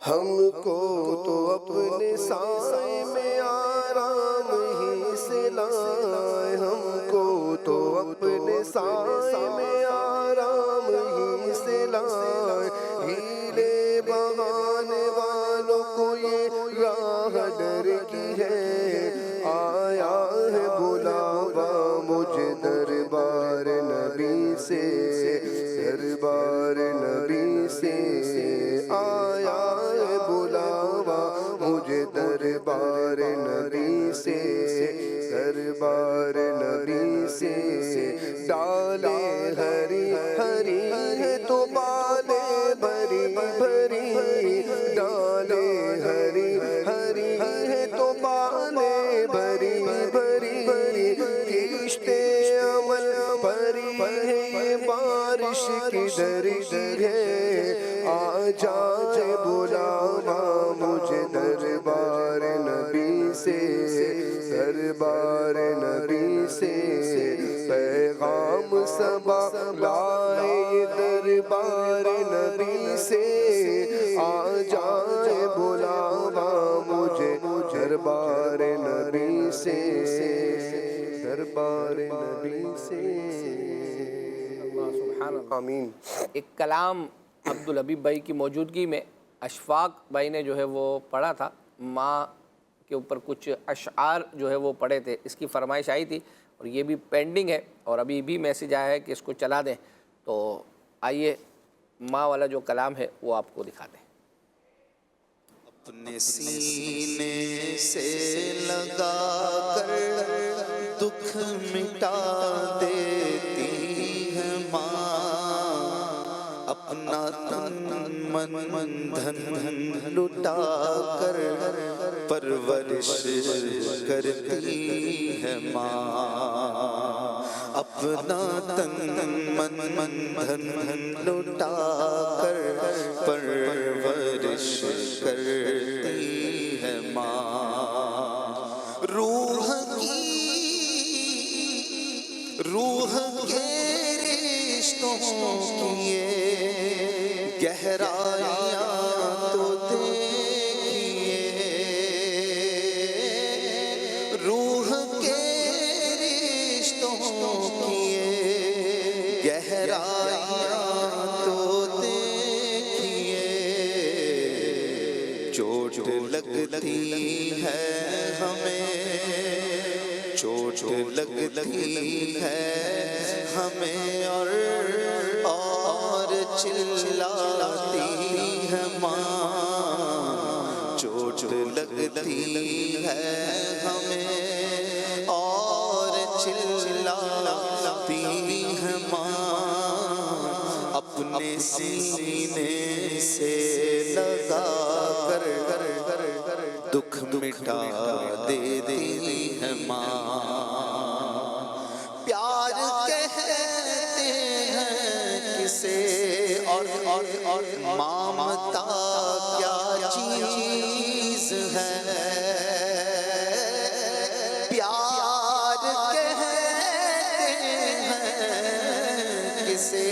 ہم کو تو اپنے سائے میں آرام ہی سے لائے، ہم کو تو اپنے سائے میں آرام ہی سے لائے. ہیلے بہانے والوں کو یہ راہ ڈر کی ہے، آیا ہے بلاوا مجھے دربار نبی سے، دربار نبی سے آیا ہے بلاوا مجھے دربار نبی سے، دربار نبی سے. ڈالے ہری ہری ہے تو بالے بھری بھری، ڈالے ہری ہری ہے تو بالے بھری بھری. کشت عمل پری ہے یہ بارش کی درجی ہے، آ جائے بلاوا مجھے دربار نبی سے، دربار نبی سے. پیغام صبا لائے دربار نبی سے، آ جائے بلاوا مجھے دربار نبی سے، دربار نبی سے. آمین. ایک کلام عبدالحبیب بھائی کی موجودگی میں اشفاق بھائی نے جو ہے وہ پڑھا تھا، ماں کے اوپر کچھ اشعار جو ہے وہ پڑھے تھے. اس کی فرمائش آئی تھی اور یہ بھی پینڈنگ ہے، اور ابھی بھی میسیج آیا ہے کہ اس کو چلا دیں. تو آئیے ماں والا جو کلام ہے وہ آپ کو دکھا دیں. اپنے سینے سے لگا کر دکھ مٹا دیتی ہے ماں، اپنا تن من دھن لٹا کر پرورش کرتی ہے ماں، اپنا تن من دھن لٹا کر پرورش کرتی ہے ماں. روح کے رشتوں کی یہ گہرائیاں تو دیکھیے، روح کے رشتوں کی یہ گہرائیاں تو دیکھیے. چوٹ لگتی ہے ہمیں، چوٹ لگتی ہے ہمیں اور چلاتی ہے ماں. چوٹ لگتی ہے ہمیں اور چلاتی ہے ماں. اپنے سینے سے لگا کر دکھ مٹا دیتی ہے ماں. پیار کہتے ہیں کسے اور مامتا کیا چیز ہے. پیار کہتے ہیں کسے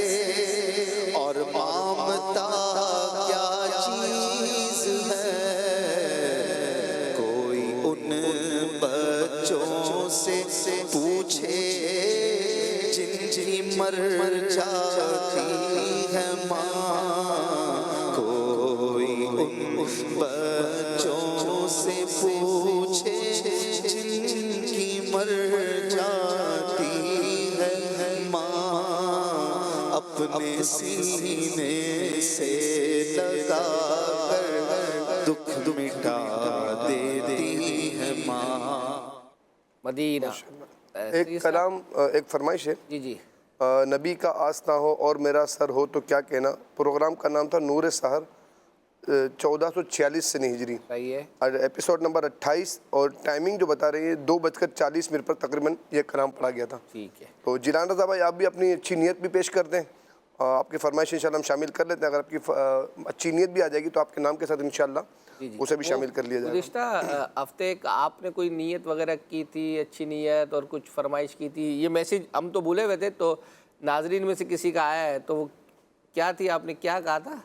اور مامتا کیا چیز ہے. کوئی ان بچوں سے پوچھے جن کی مر جاتی ہے ماں. کوئی ان بچوں سے پوچھے جن کی مر جاتی ہے ماں. اپنے سینے سے لگا کر دکھ مٹا دیتی ہے ماں. مدینہ. ایک کلام ایک فرمائش ہے. جی جی. نبی کا آستہ ہو اور میرا سر ہو تو کیا کہنا. پروگرام کا نام تھا نور سحر 1446 سنی ہجری. صحیح ہے. ایپیسوڈ نمبر 28 اور ٹائمنگ جو بتا رہی ہے 2:40 پر تقریباً یہ کلام پڑھا گیا تھا. ٹھیک ہے. تو جیلان رضا بھائی آپ بھی اپنی اچھی نیت بھی پیش کر دیں. آپ کی فرمائش انشاءاللہ ہم شامل کر لیتے ہیں. اگر آپ کی اچھی نیت بھی آ جائے گی تو آپ کے نام کے ساتھ انشاءاللہ اسے بھی شامل کر لیا جائے گا. گزشتہ ہفتے آپ نے کوئی نیت وغیرہ کی تھی, اچھی نیت اور کچھ فرمائش کی تھی. یہ میسیج ہم تو بھولے ہوئے تھے, تو ناظرین میں سے کسی کا آیا ہے, تو وہ کیا تھی, آپ نے کیا کہا تھا؟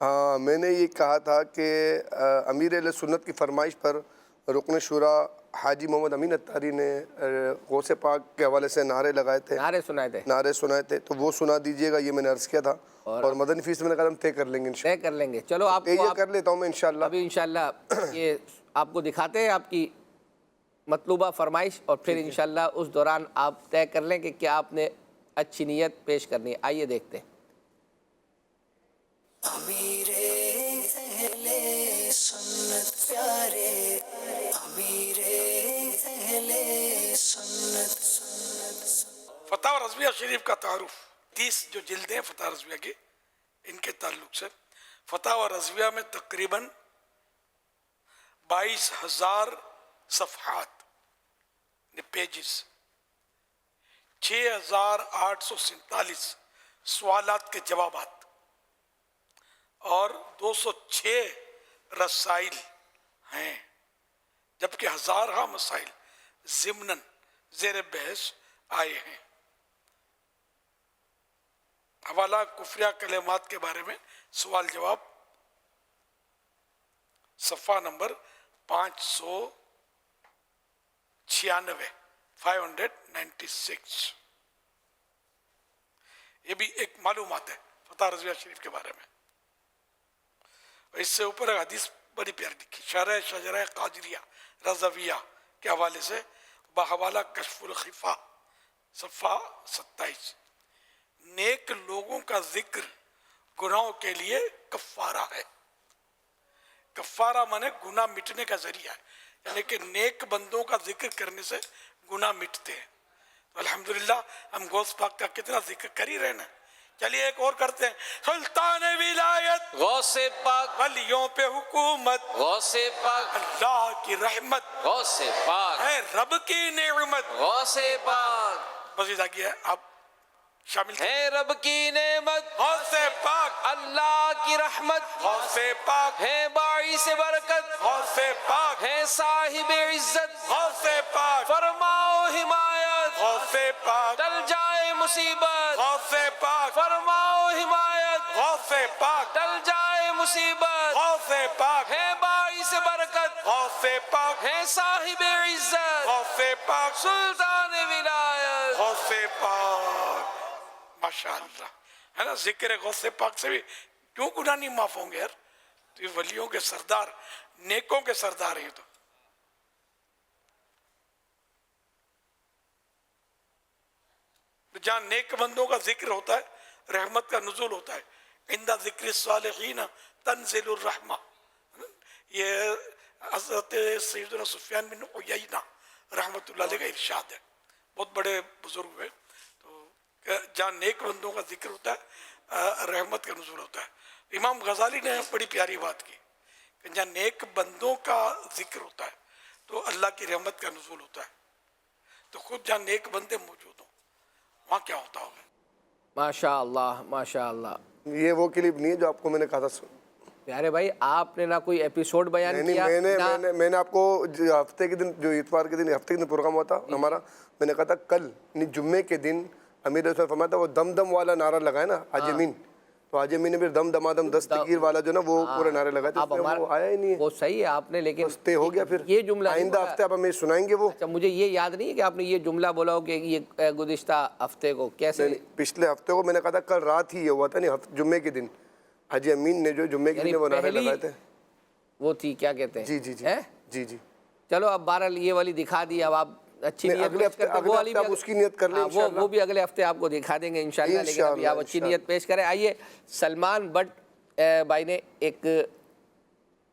ہاں, میں نے یہ کہا تھا کہ امیر اہل سنت کی فرمائش پر رکن شورا حاجی محمد امین اتاری نے غوث پاک کے حوالے سے نعرے لگائے تھے, نعرے سنائے تھے, تو وہ سنا دیجئے گا. یہ میں نے عرض کیا تھا. اور مدنی فیس میں نے کہا ہم طے کر لیں گے انشاءاللہ. طے کر لیں گے. چلو آپ کو یہ کر لیتا ہوں میں انشاءاللہ. ابھی انشاءاللہ یہ آپ کو دکھاتے ہیں آپ کی مطلوبہ فرمائش, اور پھر انشاءاللہ اس دوران آپ طے کر لیں کہ کیا آپ نے اچھی نیت پیش کرنی ہے. آئیے دیکھتے ہیں. امیر اہل سنت پیارے, امیر اہل سنت. فتح رضویہ شریف کا تعارف. 30 جو جلدیں فتح رضویہ کی, ان کے تعلق سے فتح رضویہ میں تقریباً 22,000 صفحات پیجز, 6,847 سوالات کے جوابات اور 206 رسائل ہیں, جبکہ ہزارہ مسائل ضمناً زیر بحث آئے ہیں. حوالہ کفریہ کلمات کے بارے میں سوال جواب صفحہ نمبر 596. یہ بھی ایک معلومات ہے فتح رضویہ شریف کے بارے میں. اس سے اوپر حدیث بڑی پیاری لکھی, شرح شجرہ قادریہ رضویہ کے حوالے سے بحوالہ کشف الخفا صفحہ 27. نیک لوگوں کا ذکر گناہوں کے لیے کفارہ ہے. کفارہ مانے گناہ مٹنے کا ذریعہ ہے, یعنی کہ نیک بندوں کا ذکر کرنے سے گناہ مٹتے ہیں. تو الحمدللہ ہم غوث پاک کا کتنا ذکر کر ہی رہے ہیں. چلیے ایک اور کرتے ہیں. سلطان ولایت غوث پاک, ولیوں پہ حکومت غوث پاک, اللہ کی رحمت غوث پاک, ہے رب کی نعمت, غوث پاک, مزید آگے ہے آپ شامل ہے رب کی نعمت, غوث پاک, اللہ کی رحمت, غوث پاک, ہے باعث برکت, غوث پاک, ہے صاحب عزت, غوث پاک, فرماؤ حمایت, غوث پاک, ٹل جائے مصیبت, غوث پاک, فرماؤ حمایت, غوث پاک, ٹل جائے مصیبت, غوث پاک, ہے باعث برکت, غوث پاک, ہے صاحب عزت, غوث پاک, سلطان ولایت, غوث پاک. ماشاءاللہ ہے نا. ذکر غوث پاک سے بھی کیوں گناہ نہیں معاف ہوں گے یار. تو یہ ولیوں کے سردار, نیکوں کے سردار ہیں. تو جہاں نیک بندوں کا ذکر ہوتا ہے رحمت کا نزول ہوتا ہے. عند ذکر الصالحین تنزل الرحمہ. یہ حضرت سیدنا سفیان بن عیینہ رحمت اللہ علیہ کا ارشاد ہے. بہت بڑے بزرگ ہوئے. جہاں نیک بندوں کا ذکر ہوتا ہے رحمت کا نزول ہوتا ہے. امام غزالی نے بڑی پیاری بات کی کہ جہاں نیک بندوں کا ذکر ہوتا ہے تو اللہ کی رحمت کا نزول ہوتا ہے. تو خود جہاں نیک بندے موجود ہوں وہاں کیا ہوتا ہوگا. ماشاء اللہ ماشاء اللہ. یہ وہ کلپ نہیں ہے جو آپ کو میں نے کہا تھا. پیارے بھائی آپ نے نہ کوئی ایپیسوڈ بیان کیا. میں نے آپ کو ہفتے کے دن جو اتوار کے دن ہفتے کے دن پروگرام ہوا تھا ہمارا, میں نے کہا تھا کل یعنی جمعے کے دن امیر نے فرمایا تھا وہ دم دم والا نعرہ لگائے نا حاج امین, تو حاج امین نے پھر دم دمادم دستگیر والا جو نا وہ پورے نعرے لگائے تھے. وہ آیا ہی نہیں ہے. وہ صحیح ہے آپ نے, لیکن طے ہو گیا. پھر یہ جملہ آئندہ ہفتے آپ ہمیں سنائیں گے. وہ اچھا مجھے یہ یاد نہیں ہے کہ آپ نے یہ جملہ بولا ہو کہ یہ گزشتہ ہفتے کو کیسے. پچھلے ہفتے کو میں نے کہا تھا کل رات ہی یہ ہوا تھا نہیں جمعے کے دن حاجی امین نے جو جمعے کے دن وہ نعرے لگائے تھے. وہ تھی کیا کہتے ہیں جی جی جی جی. چلو اب بہرحال یہ والی دکھا دی. اب آپ اچھی نیت اگلے ہفتے آپ اس کی نیت کر لیں وہ بھی اگلے ہفتے آپ کو دکھا دیں گے انشاءاللہ. لیکن ابھی آپ اچھی نیت پیش کریں. آئیے سلمان بٹ بھائی نے ایک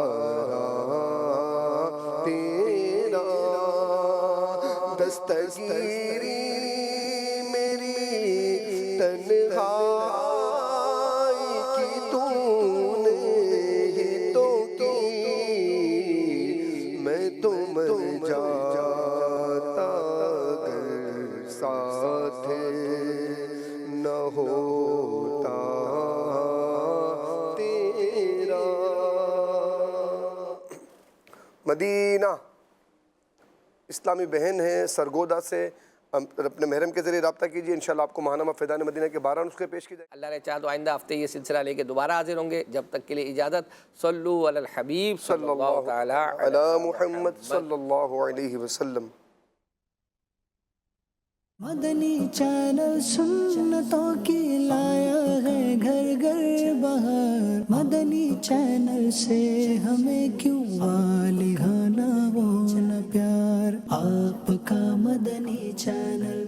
سارا تیرا، دستگیری میری تنہائی کی تو نے ہی تو کی، میں تو مر جاتا اگر ساتھ نہ ہوتا تیرا۔ مدینہ اسلامی بہن ہے سرگودا سے، اپنے محرم کے ذریعے رابطہ کیجیے، انشاءاللہ آپ کو ماہنامہ فیضان مدینہ کے 12 نسخے پیش کی جائے۔ اللہ نے چاہا تو آئندہ ہفتے یہ سلسلہ لے کے دوبارہ حاضر ہوں گے، جب تک کے لیے اجازت۔ صلو علی الحبیب صلی اللہ تعالی علی محمد صلی اللہ علیہ وسلم۔ مدنی چینل سنتوں کی لایا ہے گھر گھر بہار، مدنی چینل سے ہمیں کیوں والی گانا وہ نہ پیار، آپ کا مدنی چینل